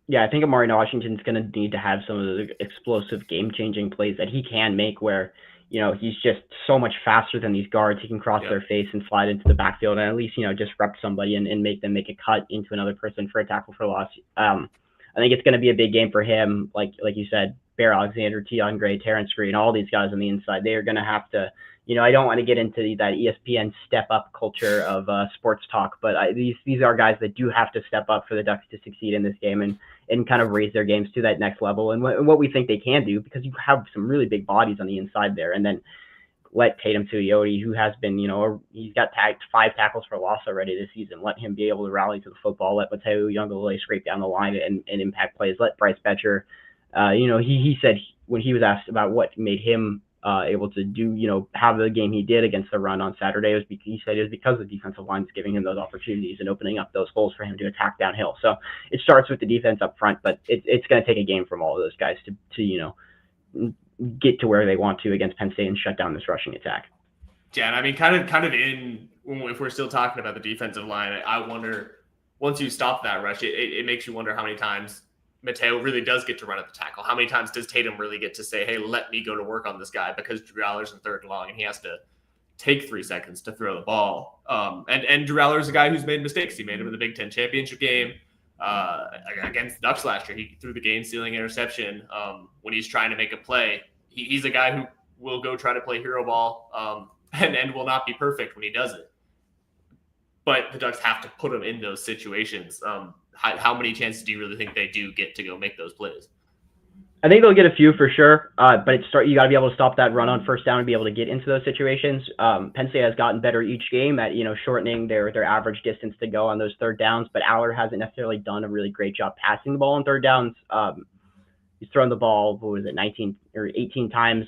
Yeah, I think Amari Washington's going to need to have some of the explosive game-changing plays that he can make, where he's just so much faster than these guards. He can cross their face and slide into the backfield, and at least disrupt somebody and make them make a cut into another person for a tackle for loss. I think it's going to be a big game for him. Like you said, Bear Alexander, Tion Gray, Terrence Green, all these guys on the inside, they are going to have to. I don't want to get into that ESPN step-up culture of sports talk, but these are guys that do have to step up for the Ducks to succeed in this game and kind of raise their games to that next level, and what we think they can do, because you have some really big bodies on the inside there. And then let Tatum Tuioti, who has been, he's got tagged 5 tackles for loss already this season, let him be able to rally to the football, let Mateo Youngalola scrape down the line and impact plays, let Bryce Betcher, he said when he was asked about what made him able to do, have the game he did against the run on Saturday. He said it was because the defensive line is giving him those opportunities and opening up those holes for him to attack downhill. So it starts with the defense up front, but it's going to take a game from all of those guys to get to where they want to against Penn State and shut down this rushing attack. Yeah, and I mean, kind of if we're still talking about the defensive line, I wonder, once you stop that rush, it makes you wonder how many times Mateo really does get to run at the tackle. How many times does Tatum really get to say, hey, let me go to work on this guy, because Drew Aller's in third and long and he has to take 3 seconds to throw the ball. And Drew Aller is a guy who's made mistakes. He made them in the Big Ten championship game against the Ducks last year. He threw the game-sealing interception when he's trying to make a play. He's a guy who will go try to play hero ball and will not be perfect when he does it. But the Ducks have to put him in those situations. How many chances do you really think they do get to go make those plays? I think they'll get a few for sure, but you got to be able to stop that run on first down and be able to get into those situations. Penn State has gotten better each game at shortening their average distance to go on those third downs, but Aller hasn't necessarily done a really great job passing the ball on third downs. He's thrown the ball, 18 times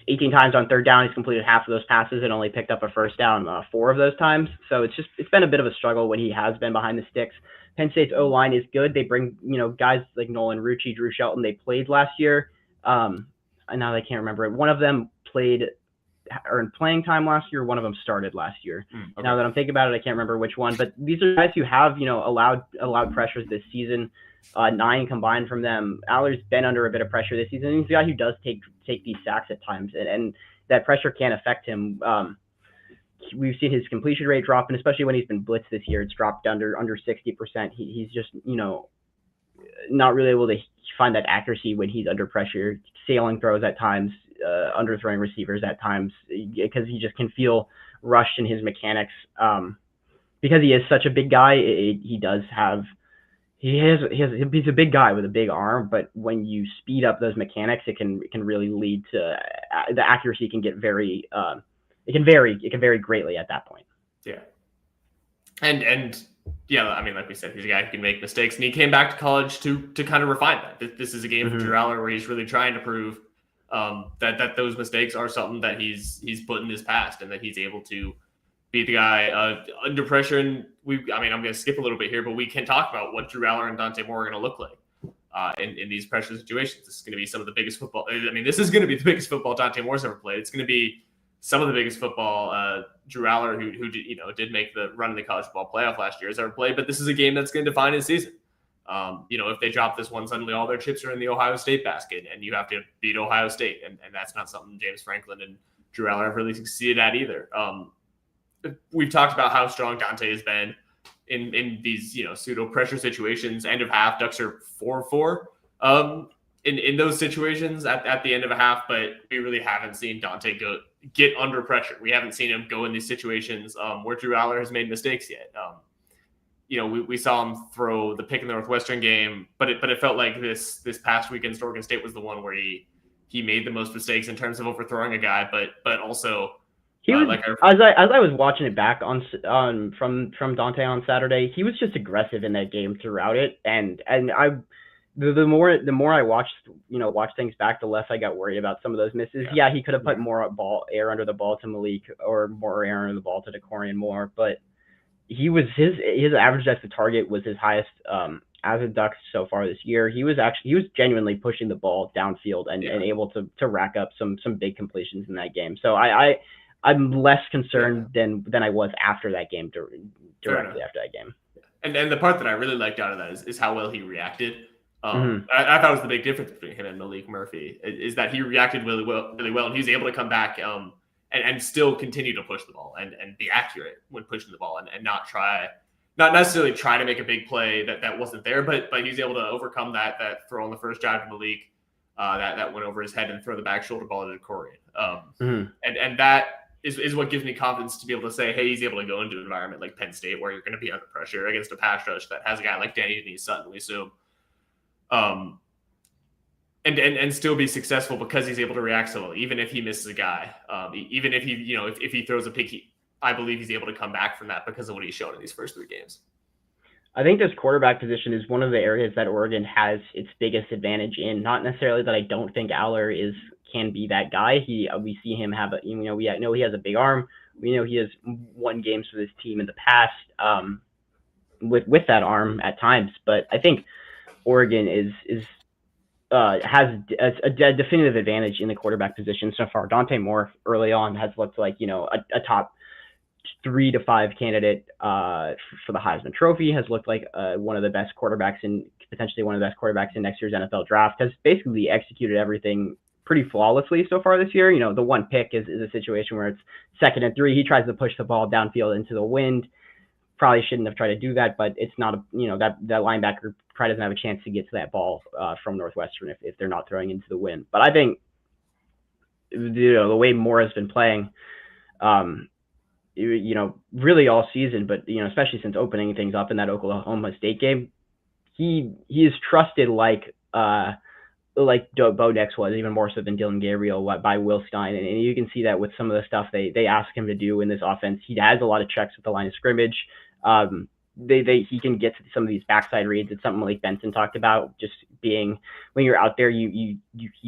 18 times on third down. He's completed half of those passes and only picked up a first down 4 of those times. So it's been a bit of a struggle when he has been behind the sticks. Penn State's O-line is good. They bring, guys like Nolan Rucci, Drew Shelton, they played last year. And now I can't remember it. One of them earned playing time last year. One of them started last year. Okay. Now that I'm thinking about it, I can't remember which one. But these are guys who have, allowed pressures this season. 9 combined from them. Aller's been under a bit of pressure this season. He's a guy who does take these sacks at times, and that pressure can affect him. We've seen his completion rate drop, and especially when he's been blitzed this year, it's dropped under 60%. He's just, not really able to find that accuracy when he's under pressure, sailing throws at times, underthrowing receivers at times, because he just can feel rushed in his mechanics. Because he is such a big guy, he's a big guy with a big arm, but when you speed up those mechanics, it can really lead to the accuracy can get very it can vary greatly at that point. Yeah. And yeah, I mean, like we said, he's a guy who can make mistakes, and he came back to college to kind of refine that. This is a game for Drew Aller where he's really trying to prove that those mistakes are something that he's put in his past, and that he's able to be the guy under pressure. And I'm going to skip a little bit here, but we can talk about what Drew Aller and Dante Moore are going to look like in these pressure situations. This is going to be some of the biggest football. This is going to be the biggest football Dante Moore's ever played. It's going to be some of the biggest football Drew Aller, who did make the run in the college football playoff last year, has ever played. But this is a game that's going to define his season. If they drop this one, suddenly all their chips are in the Ohio State basket, and you have to beat Ohio State, and that's not something James Franklin and Drew Aller have really succeeded at either. We've talked about how strong Dante has been in these pseudo pressure situations. End of half, Ducks are 4-4 in those situations at the end of a half, but we really haven't seen Dante get under pressure. We haven't seen him go in these situations where Drew Aller has made mistakes yet. We saw him throw the pick in the Northwestern game, but it felt like this past week against Oregon State was the one where he made the most mistakes in terms of overthrowing a guy, but also. He was, as I was watching it back from Dante on Saturday, he was just aggressive in that game throughout it, and the more I watched things back, the less I got worried about some of those misses. Yeah, he could have put more air under the ball to Malik, or more air under the ball to Decorian Moore, but his average depth of target was his highest as a Duck so far this year. He was genuinely pushing the ball downfield and able to rack up some big completions in that game. So I'm less concerned than I was after that game, directly after that game. And the part that I really liked out of that is how well he reacted. I thought was the big difference between him and Malik Murphy is that he reacted really well, and he was able to come back and still continue to push the ball and be accurate when pushing the ball, and not necessarily try to make a big play that wasn't there, but he was able to overcome that throw on the first drive to Malik that went over his head and throw the back shoulder ball to Decorian. And that is what gives me confidence to be able to say, hey, he's able to go into an environment like Penn State where you're going to be under pressure against a pass rush that has a guy like Danny Denise-Sutton, we assume, and still be successful because he's able to react so well, even if he misses a guy, even if he, if he throws a pick, I believe he's able to come back from that because of what he's shown in these first 3 games. I think this quarterback position is one of the areas that Oregon has its biggest advantage in. Not necessarily that I don't think Aller can be that guy. We see him have we know he has a big arm. We know he has won games for this team in the past with that arm at times. But I think Oregon has a definitive advantage in the quarterback position so far. Dante Moore early on has looked like a top 3 to 5 candidate for the Heisman Trophy. Has looked like one of the best quarterbacks potentially one of the best quarterbacks in next year's NFL draft. Has basically executed everything pretty flawlessly so far this year. The one pick is a situation where it's 2nd and 3. He tries to push the ball downfield into the wind. Probably shouldn't have tried to do that, but it's not that linebacker probably doesn't have a chance to get to that ball from Northwestern if they're not throwing into the wind. But I think the way Moore has been playing, really all season, but especially since opening things up in that Oklahoma State game, he is trusted like Bo Nix was, even more so than Dylan Gabriel by Will Stein, and you can see that with some of the stuff they ask him to do in this offense. He has a lot of checks with the line of scrimmage. He can get to some of these backside reads. It's something Malik Benson talked about, just being when you're out there, you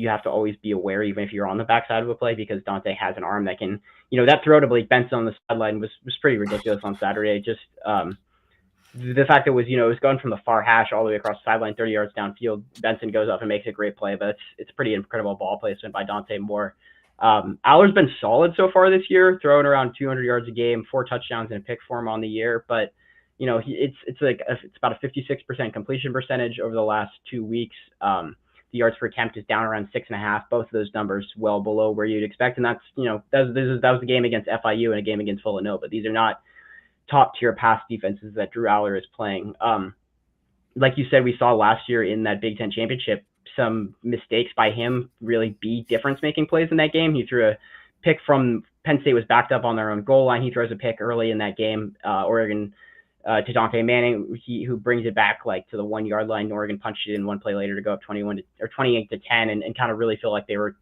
have to always be aware, even if you're on the backside of a play, because Dante has an arm that can, that throw to Malik Benson on the sideline was pretty ridiculous on Saturday. Just the fact that it was going from the far hash all the way across the sideline, 30 yards downfield. Benson goes up and makes a great play, but it's pretty incredible ball placement by Dante Moore. Aller's been solid so far this year, throwing around 200 yards a game, 4 touchdowns and a pick for him on the year. But it's about a 56% completion percentage over the last 2 weeks. The yards per attempt is down around 6.5. Both of those numbers well below where you'd expect, and that's that was the game against FIU and a game against Villanova. These are not top tier pass defenses that Drew Aller is playing. Like you said, we saw last year in that Big Ten championship, some mistakes by him really be difference-making plays in that game. He threw a pick from Penn State, was backed up on their own goal line. He throws a pick early in that game. Oregon to Dante Manning, who brings it back to the 1 yard line. Oregon punched it in one play later to go up 28 to 10, and kind of really feel like they were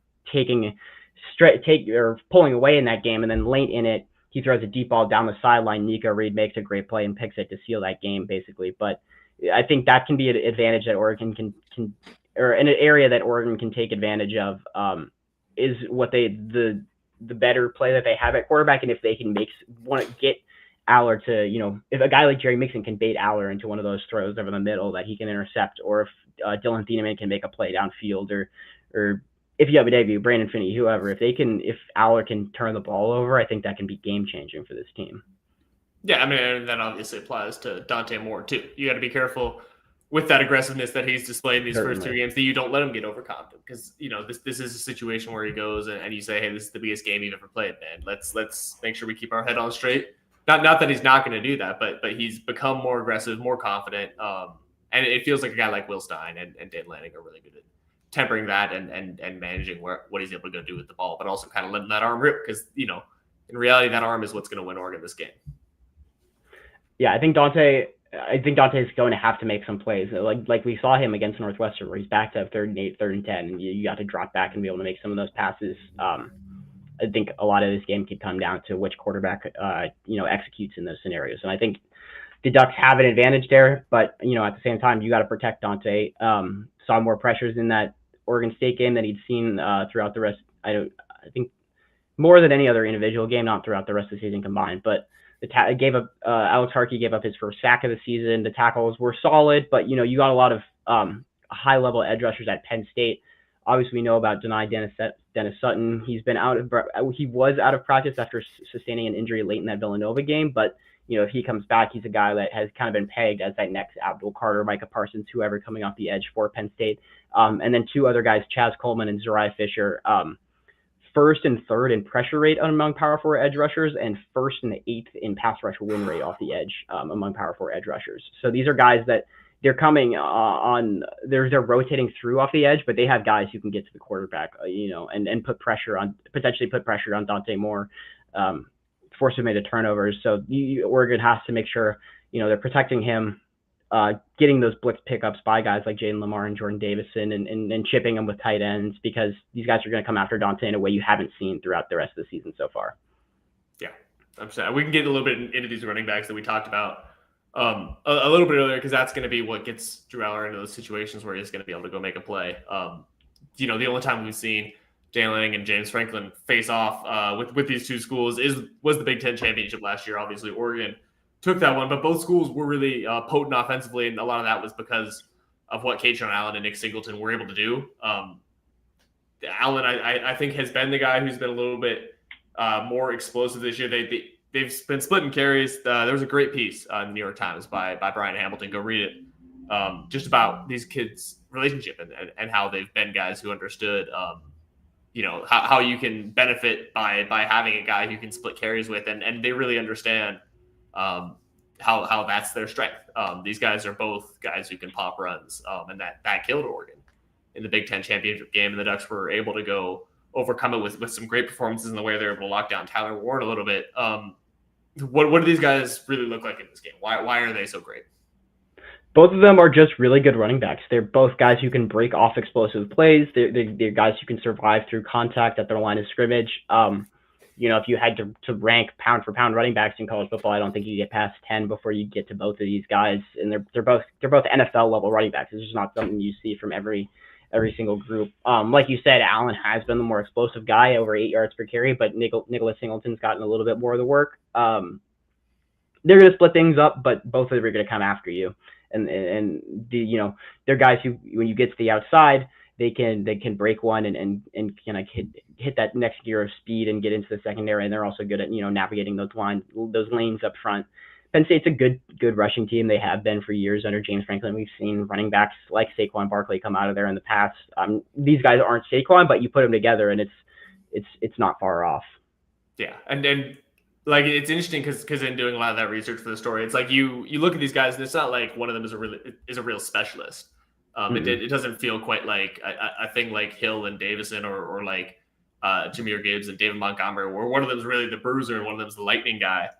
pulling away in that game. And then late in it, he throws a deep ball down the sideline. Nico Reed makes a great play and picks it to seal that game, basically. But I think that can be an advantage that Oregon can or an area that Oregon can take advantage of, is what the better play that they have at quarterback. And if they can want to get Aller to, if a guy like Jerry Mixon can bait Aller into one of those throws over the middle that he can intercept, or if Dylan Thieneman can make a play downfield, or if you have a debut, Brandon Finney, whoever, if Aller can turn the ball over, I think that can be game changing for this team. Yeah, I mean, and that obviously applies to Dante Moore too. You got to be careful with that aggressiveness that he's displayed in these first 2 games, that you don't let him get overconfident, because this is a situation where he goes and you say, hey, this is the biggest game you've ever played, man. Let's make sure we keep our head on straight. Not that he's not going to do that, but he's become more aggressive, more confident, and it feels like a guy like Will Stein and Dan Lanning are really good at tempering that and managing what he's able to go do with the ball, but also kind of letting that arm rip, because in reality that arm is what's going to win Oregon this game. Yeah, I think Dante is going to have to make some plays, like we saw him against Northwestern, where he's backed up 3rd and 8, 3rd and 10, and you got to drop back and be able to make some of those passes. I think a lot of this game could come down to which quarterback executes in those scenarios, and I think the Ducks have an advantage there. But at the same time, you got to protect Dante. Saw more pressures in that Oregon State game that he'd seen throughout the rest. I think more than any other individual game, not throughout the rest of the season combined, but. Alex Harkey gave up his first sack of the season. The tackles were solid, but you got a lot of high-level edge rushers at Penn State. Obviously, we know about Dennis Sutton. He was out of practice after sustaining an injury late in that Villanova game. But if he comes back, he's a guy that has kind of been pegged as that next Abdul Carter, Micah Parsons, whoever coming off the edge for Penn State. And then 2 other guys, Chaz Coleman and Zariah Fisher. 1st and 3rd in pressure rate among Power 4 edge rushers, and 1st and 8th in pass rush win rate off the edge among Power 4 edge rushers. So these are guys that they're coming on. They're rotating through off the edge, but they have guys who can get to the quarterback, and potentially put pressure on Dante Moore, force him into turnovers. So Oregon has to make sure they're protecting him. Getting those blitz pickups by guys like Jaden Lamar and Jordan Davison, and chipping them with tight ends, because these guys are going to come after Dante in a way you haven't seen throughout the rest of the season so far. Yeah, I'm sorry. We can get a little bit into these running backs that we talked about a little bit earlier, because that's going to be what gets Drew Aller into those situations where he's going to be able to go make a play. The only time we've seen Dan Lanning and James Franklin face off with these two schools was the Big Ten championship last year. Obviously, Oregon took that one, but both schools were really potent offensively, and a lot of that was because of what Keyshawn Allen and Nick Singleton were able to do. Allen, I think, has been the guy who's been a little bit more explosive this year. They've been splitting carries. There was a great piece in the New York Times by Brian Hamilton. Go read it. Just about these kids' relationship and how they've been guys who understood, how you can benefit by having a guy who can split carries with, and they really understand how that's their strength. These guys are both guys who can pop runs, and that killed Oregon in the Big Ten championship game, and the Ducks were able to go overcome it with some great performances in the way they're able to lock down Tyler Warren a little bit. What do these guys really look like in this game? Why are they so great? Both of them are just really good running backs. They're both guys who can break off explosive plays. They're guys who can survive through contact at their line of scrimmage. If you had to rank pound for pound running backs in college football, I don't think you get past 10 before you get to both of these guys. And they're both NFL level running backs. It's just not something you see from every single group. Like you said, Allen has been the more explosive guy, over 8 yards per carry, but Nicholas Singleton's gotten a little bit more of the work. They're going to split things up, but both of them are going to come after you. And they're guys who, when you get to the outside, they can break one and kind of hit that next gear of speed and get into the secondary. And they're also good at navigating those lanes up front. Penn State's a good rushing team. They have been for years under James Franklin. We've seen running backs like Saquon Barkley come out of there in the past. These guys aren't Saquon, but you put them together and it's not far off. Yeah, and then like it's interesting because in doing a lot of that research for the story, it's like you look at these guys and it's not like one of them is a real specialist. It doesn't feel quite like a thing like Hill and Davison or like Jahmyr Gibbs and David Montgomery, where one of them is really the bruiser and one of them is the lightning guy.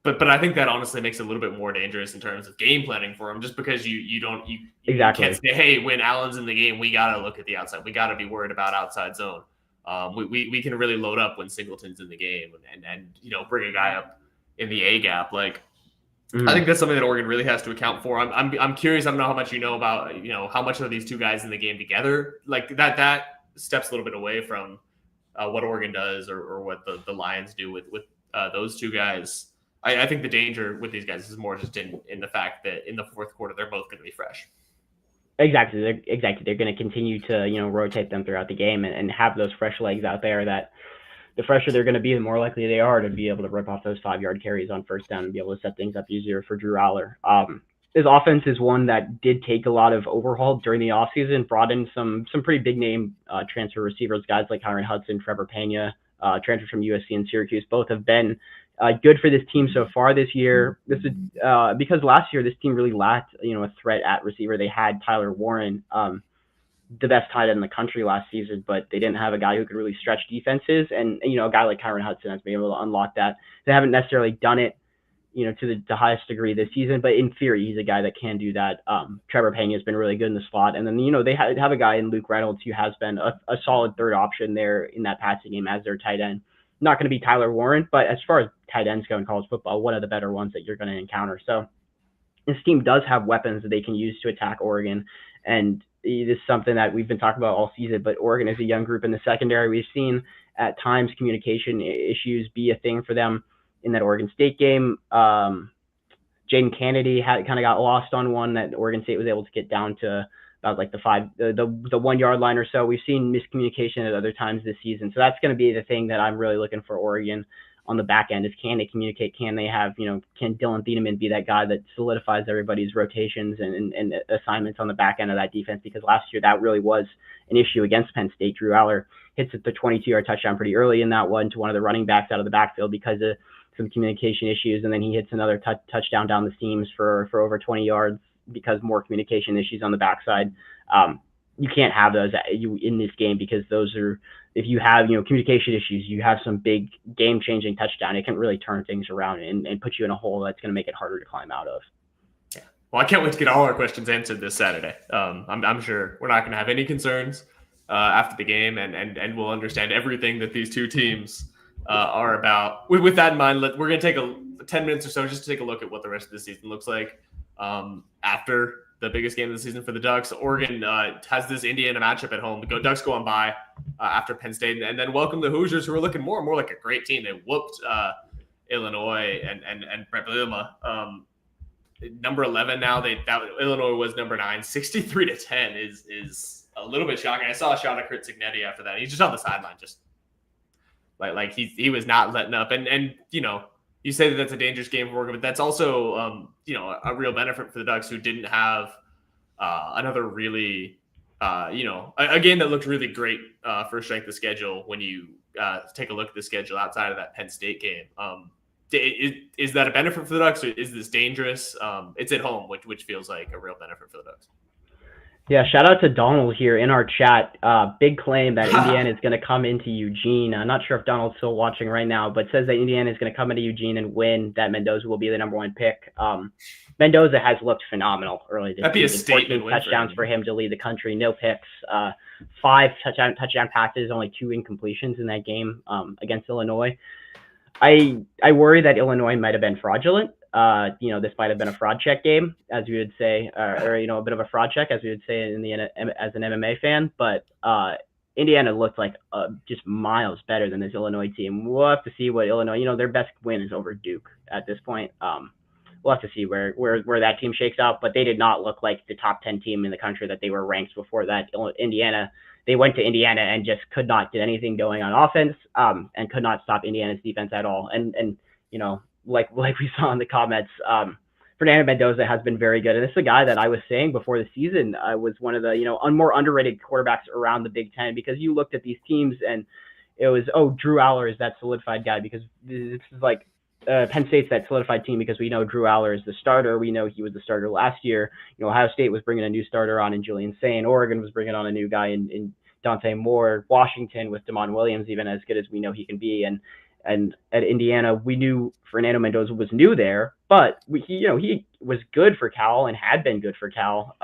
But I think that honestly makes it a little bit more dangerous in terms of game planning for him, just because you exactly can't say, hey, when Allen's in the game, we got to look at the outside. We got to be worried about outside zone. We can really load up when Singleton's in the game and bring a guy up in the A gap. Like, I think that's something that Oregon really has to account for. I'm curious. I don't know how much you know about how much are these two guys in the game together. Like that steps a little bit away from what Oregon does or what the Lions do with those two guys. I think the danger with these guys is more just in the fact that in the fourth quarter they're both going to be fresh. Exactly. They're going to continue to rotate them throughout the game and have those fresh legs out there. That the fresher they're going to be, the more likely they are to be able to rip off those 5-yard carries on first down and be able to set things up easier for Drew Aller. His offense is one that did take a lot of overhaul during the offseason, brought in some pretty big name transfer receivers, guys like Kyron Hudson, Trevor Pena, transfer from USC and Syracuse. Both have been good for this team so far this year. This is because last year this team really lacked a threat at receiver. They had Tyler Warren, the best tight end in the country last season, but they didn't have a guy who could really stretch defenses. And a guy like Kyron Hudson has been able to unlock that. They haven't necessarily done it to the highest degree this season, but in theory he's a guy that can do that. Trevor Pena has been really good in the slot, and then they have a guy in Luke Reynolds who has been a solid third option there in that passing game as their tight end. Not going to be Tyler Warren, but as far as tight ends go in college football, one of the better ones that you're going to encounter. So this team does have weapons that they can use to attack Oregon. And this is something that we've been talking about all season, but Oregon is a young group in the secondary. We've seen at times communication issues be a thing for them in that Oregon State game. Jaden Kennedy kind of got lost on one that Oregon State was able to get down to about like the 1 yard line or so. We've seen miscommunication at other times this season. So that's going to be the thing that I'm really looking for Oregon on the back end is, can they communicate? Can they have, can Dylan Thieneman be that guy that solidifies everybody's rotations and assignments on the back end of that defense? Because last year that really was an issue against Penn State. Drew Aller hits the 22-yard touchdown pretty early in that one to one of the running backs out of the backfield because of some communication issues. And then he hits another touchdown down the seams for over 20 yards because more communication issues on the backside. You can't have those in this game because those are, if you have, communication issues, you have some big game-changing touchdown, it can really turn things around and put you in a hole that's going to make it harder to climb out of. Yeah. Well, I can't wait to get all our questions answered this Saturday. I'm sure we're not going to have any concerns after the game, and we'll understand everything that these two teams are about. With that in mind, we're going to take 10 minutes or so just to take a look at what the rest of the season looks like after the biggest game of the season for the Ducks. Oregon has this Indiana matchup at home. The Ducks go on by after Penn State, and then welcome the Hoosiers, who are looking more and more like a great team. They whooped Illinois and Brett Bielema. Number 11 now. Illinois was number 9. 63-10 is a little bit shocking. I saw a shot of Kurt Signetti after that. He's just on the sideline, just like he was not letting up. And you say that that's a dangerous game for Oregon, but that's also a real benefit for the Ducks, who didn't have another really a game that looked really great for strength of schedule when you take a look at the schedule outside of that Penn State game. Is that a benefit for the Ducks, or is this dangerous? It's at home, which feels like a real benefit for the Ducks. Yeah, shout out to Donald here in our chat. Big claim that Indiana is going to come into Eugene. I'm not sure if Donald's still watching right now, but says that Indiana is going to come into Eugene and win, that Mendoza will be the number 1 pick. Mendoza has looked phenomenal early this season. That'd be a statement 14 touchdowns for him to lead the country, no picks, 5 touchdown passes, only 2 incompletions in that game against Illinois. I worry that Illinois might have been fraudulent. This might have been a fraud check game, as we would say, or a bit of a fraud check, as we would say as an MMA fan. But Indiana looked like just miles better than this Illinois team. We'll have to see what Illinois, their best win is over Duke at this point. We'll have to see where that team shakes out. But they did not look like the top 10 team in the country that they were ranked before that. Indiana, they went to Indiana and just could not get anything going on offense, and could not stop Indiana's defense at all. And like we saw in the comments, Fernando Mendoza has been very good. And this is a guy that I was saying before the season was one of the, more underrated quarterbacks around the Big Ten, because you looked at these teams and it was, Drew Aller is that solidified guy, because this is like Penn State's that solidified team because we know Drew Aller is the starter. We know he was the starter last year. Ohio State was bringing a new starter on in Julian Sain. Oregon was bringing on a new guy in Dante Moore. Washington with Damon Williams, even as good as we know he can be. And at Indiana, we knew Fernando Mendoza was new there, but he was good for Cal and had been good for Cal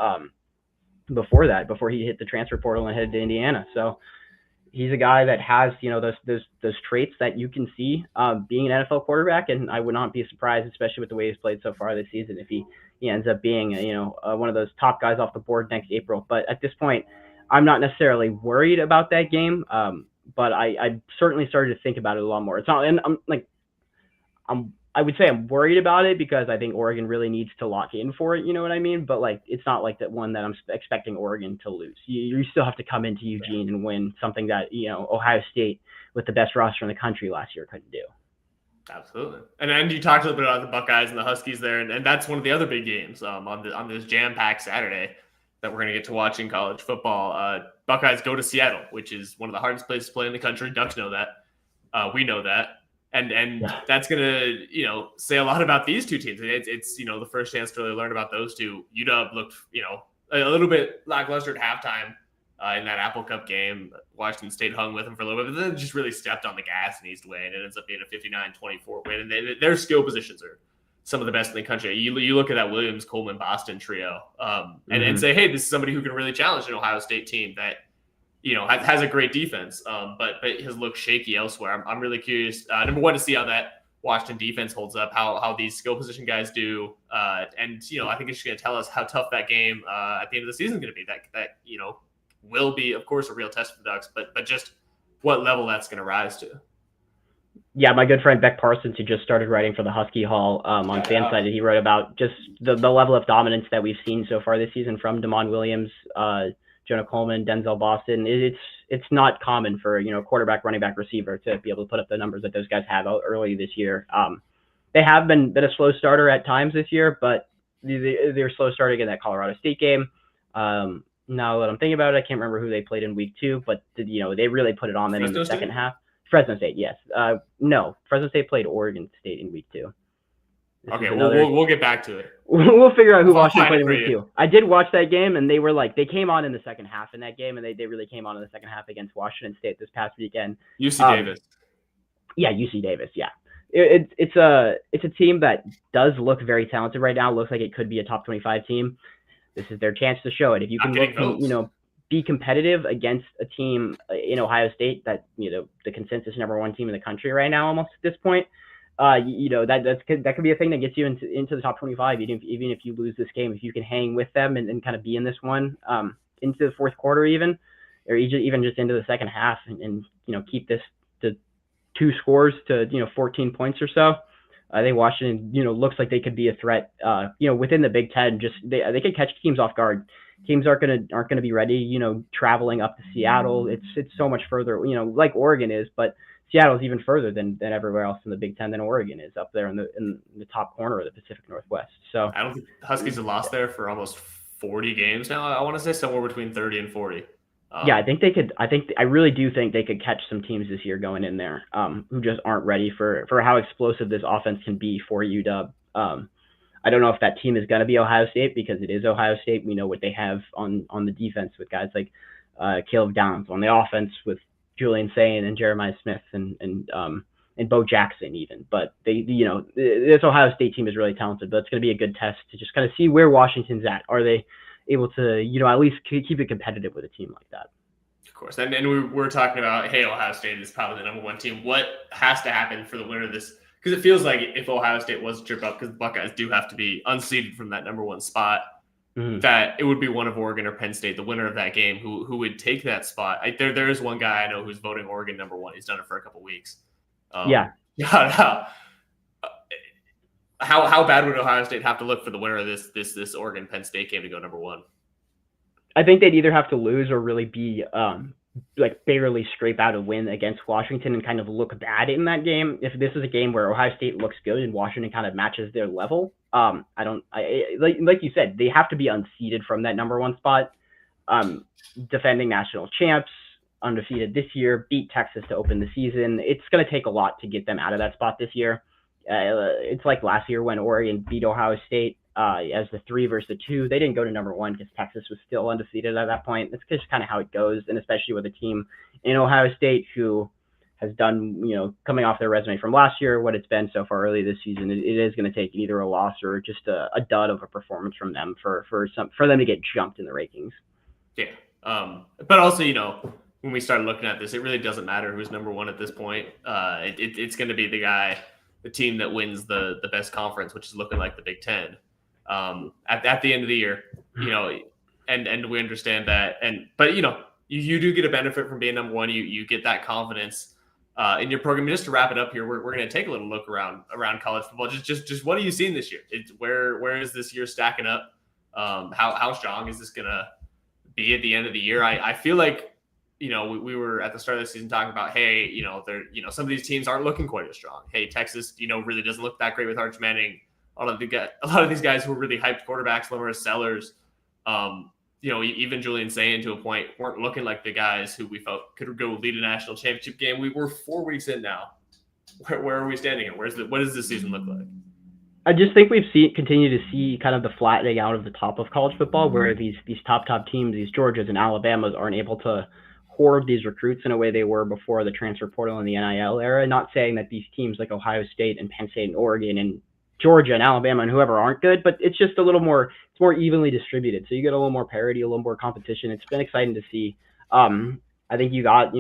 before he hit the transfer portal and headed to Indiana. So he's a guy that has those traits that you can see being an NFL quarterback, and I would not be surprised, especially with the way he's played so far this season, if he ends up being one of those top guys off the board next April. But at this point, I'm not necessarily worried about that game. But I certainly started to think about it a lot more. It's not, and I would say I'm worried about it because I think Oregon really needs to lock in for it. You know what I mean? But it's not like that one that I'm expecting Oregon to lose. You still have to come into Eugene and win something that Ohio State with the best roster in the country last year couldn't do. Absolutely. And you talked a little bit about the Buckeyes and the Huskies there, and that's one of the other big games on this jam-packed Saturday that we're going to get to watch in college football. Buckeyes go to Seattle, which is one of the hardest places to play in the country. Ducks know that. We know that. And that's going to, say a lot about these two teams. It's the first chance to really learn about those two. UW looked, a little bit lackluster at halftime in that Apple Cup game. Washington State hung with them for a little bit, but then just really stepped on the gas in East Wayne, and it ends up being a 59-24 win. And their skill positions are some of the best in the country. You look at that Williams, Coleman, Boston trio and say, hey, this is somebody who can really challenge an Ohio State team that, has a great defense, but has looked shaky elsewhere. I'm really curious, number one, to see how that Washington defense holds up, how these skill position guys do. And I think it's going to tell us how tough that game at the end of the season is going to be. That will be, of course, a real test for the Ducks, but just what level that's going to rise to. Yeah, my good friend Beck Parsons, who just started writing for the Husky Hall on Fansided, he wrote about just the level of dominance that we've seen so far this season from Damon Williams, Jonah Coleman, Denzel Boston. It's not common for quarterback, running back, receiver to be able to put up the numbers that those guys have early this year. They have been a slow starter at times this year, but they're slow starting in that Colorado State game. Now that I'm thinking about it, I can't remember who they played in week 2, but they really put it on them in the second half. Fresno State, yes. No, Fresno State played Oregon State in week 2. Okay, we'll get back to it. We'll figure out who Washington played in week 2. I did watch that game, and they came on in the second half in that game, and they really came on in the second half against Washington State this past weekend. UC Davis. Yeah, UC Davis, yeah. It's a team that does look very talented right now. It looks like it could be a top 25 team. This is their chance to show it. If you can look, be competitive against a team in Ohio State that, the consensus #1 team in the country right now, almost at this point. That could be a thing that gets you into the top 25, even if you lose this game. If you can hang with them and kind of be in this one into the fourth quarter, even just into the second half, and keep this to 2 scores to 14 points or so. I think Washington looks like they could be a threat within the Big Ten. Just they could catch teams off guard. Teams aren't gonna be ready, traveling up to Seattle. It's so much further, like Oregon is, but Seattle's even further than everywhere else in the Big Ten than Oregon is, up there in the top corner of the Pacific Northwest. So I don't think Huskies have lost there for almost 40 games now. I want to say somewhere between 30 and 40. Yeah, I think they could. I really do think they could catch some teams this year going in there who just aren't ready for how explosive this offense can be for UW. I don't know if that team is going to be Ohio State, because it is Ohio State. We know what they have on the defense with guys like Caleb Downs, on the offense with Julian Sayin and Jeremiah Smith and Bo Jackson even. But this Ohio State team is really talented. But it's going to be a good test to just kind of see where Washington's at. Are they able to at least keep it competitive with a team like that? Of course. And we're talking about, hey, Ohio State is probably the #1 team. What has to happen for the winner of this? Because it feels like if Ohio State was to trip up, because the Buckeyes do have to be unseated from that #1 spot, that it would be one of Oregon or Penn State, the winner of that game, who would take that spot. There is one guy I know who's voting Oregon #1. He's done it for a couple weeks. How bad would Ohio State have to look for the winner of this Oregon Penn State game to go #1? I think they'd either have to lose or really be barely scrape out a win against Washington and kind of look bad in that game. If this is a game where Ohio State looks good and Washington kind of matches their level, like you said, they have to be unseated from that #1 spot. Defending national champs, undefeated this year, beat Texas to open the season. It's going to take a lot to get them out of that spot this year. It's like last year when Oregon beat Ohio State as the 3 versus the 2. They didn't go to #1 because Texas was still undefeated at that point. That's just kind of how it goes, and especially with a team in Ohio State who has done, coming off their resume from last year, what it's been so far early this season, it is going to take either a loss or just a dud of a performance from them for them to get jumped in the rankings. Yeah, but also, when we start looking at this, it really doesn't matter who's #1 at this point. It's going to be the team that wins the best conference, which is looking like the Big Ten. At the end of the year, and we understand that. But you do get a benefit from being #1. You get that confidence in your program. Just to wrap it up here, we're going to take a little look around college football. Just what are you seeing this year? Where is this year stacking up? How strong is this going to be at the end of the year? I feel like we were at the start of the season talking about, hey, some of these teams aren't looking quite as strong. Hey, Texas, really doesn't look that great with Arch Manning. A lot of these guys who were really hyped quarterbacks, Lamar Sellers, even Julian Sayin to a point, weren't looking like the guys who we felt could go lead a national championship game. We're 4 weeks in now. Where are we standing here? What does this season look like? I just think continue to see kind of the flattening out of the top of college football, where these top teams, these Georgias and Alabamas, aren't able to hoard these recruits in a way they were before the transfer portal and the NIL era. Not saying that these teams like Ohio State and Penn State and Oregon and Georgia and Alabama and whoever aren't good, but it's just a little more, it's more evenly distributed. So you get a little more parity, a little more competition. It's been exciting to see. I think you got,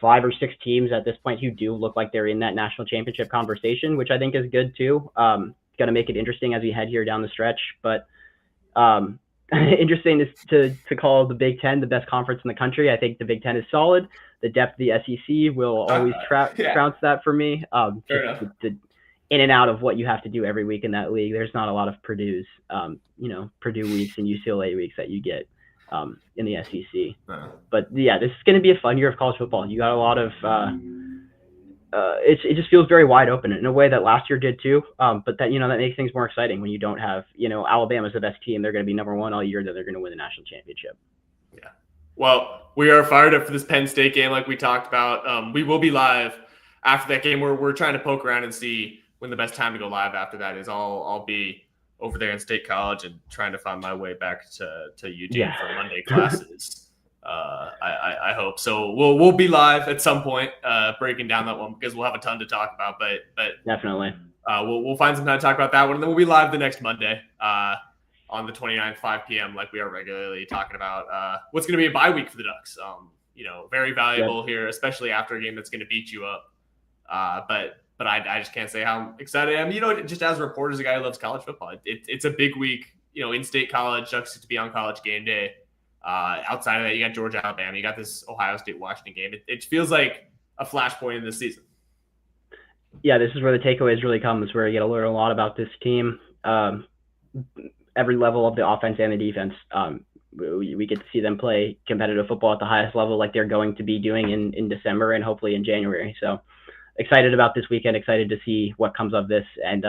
5 or 6 teams at this point who do look like they're in that national championship conversation, which I think is good too. Going to make it interesting as we head here down the stretch, but interesting to call the Big Ten the best conference in the country. I think the Big Ten is solid. The depth of the SEC will always trounce that for me. The in and out of what you have to do every week in that league. There's not a lot of Purdue's, Purdue weeks and UCLA weeks that you get in the SEC. But yeah, this is going to be a fun year of college football. You got a lot of, it just feels very wide open in a way that last year did too. But that, that makes things more exciting when you don't have, Alabama's the best team. They're going to be #1 all year. That they're going to win the national championship. Yeah. Well, we are fired up for this Penn State game, like we talked about. We will be live after that game. We're trying to poke around and see when the best time to go live after that is. I'll be over there in State College and trying to find my way back to UT for Monday classes. I hope so. We'll be live at some point, breaking down that one because we'll have a ton to talk about. But definitely, we'll find some time to talk about that one, and then we'll be live the next Monday. on the 29th, 5 p.m., like we are regularly talking about what's going to be a bye week for the Ducks. Very valuable here, especially after a game that's going to beat you up. But I just can't say how excited I am. Just as a reporter, as a guy who loves college football, it's a big week. In-state college, Ducks to be on College game day. Outside of that, you got Georgia, Alabama. You got this Ohio State, Washington game. It feels like a flashpoint in this season. Yeah, this is where the takeaways really come. Is where you get to learn a lot about this team. Every level of the offense and the defense. We get to see them play competitive football at the highest level, like they're going to be doing in December and hopefully in January. So excited about this weekend. Excited to see what comes of this, and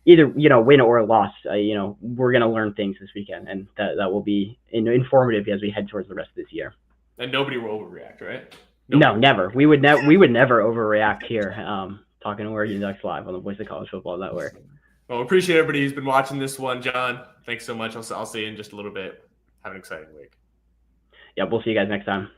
either win or loss. We're gonna learn things this weekend, and that will be informative as we head towards the rest of this year. And nobody will overreact, right? No, never. We would never overreact here. Talking to Oregon Ducks Live on the Voice of College Football Network. Well, appreciate everybody who's been watching this one. John, thanks so much. I'll see you in just a little bit. Have an exciting week. Yeah, we'll see you guys next time.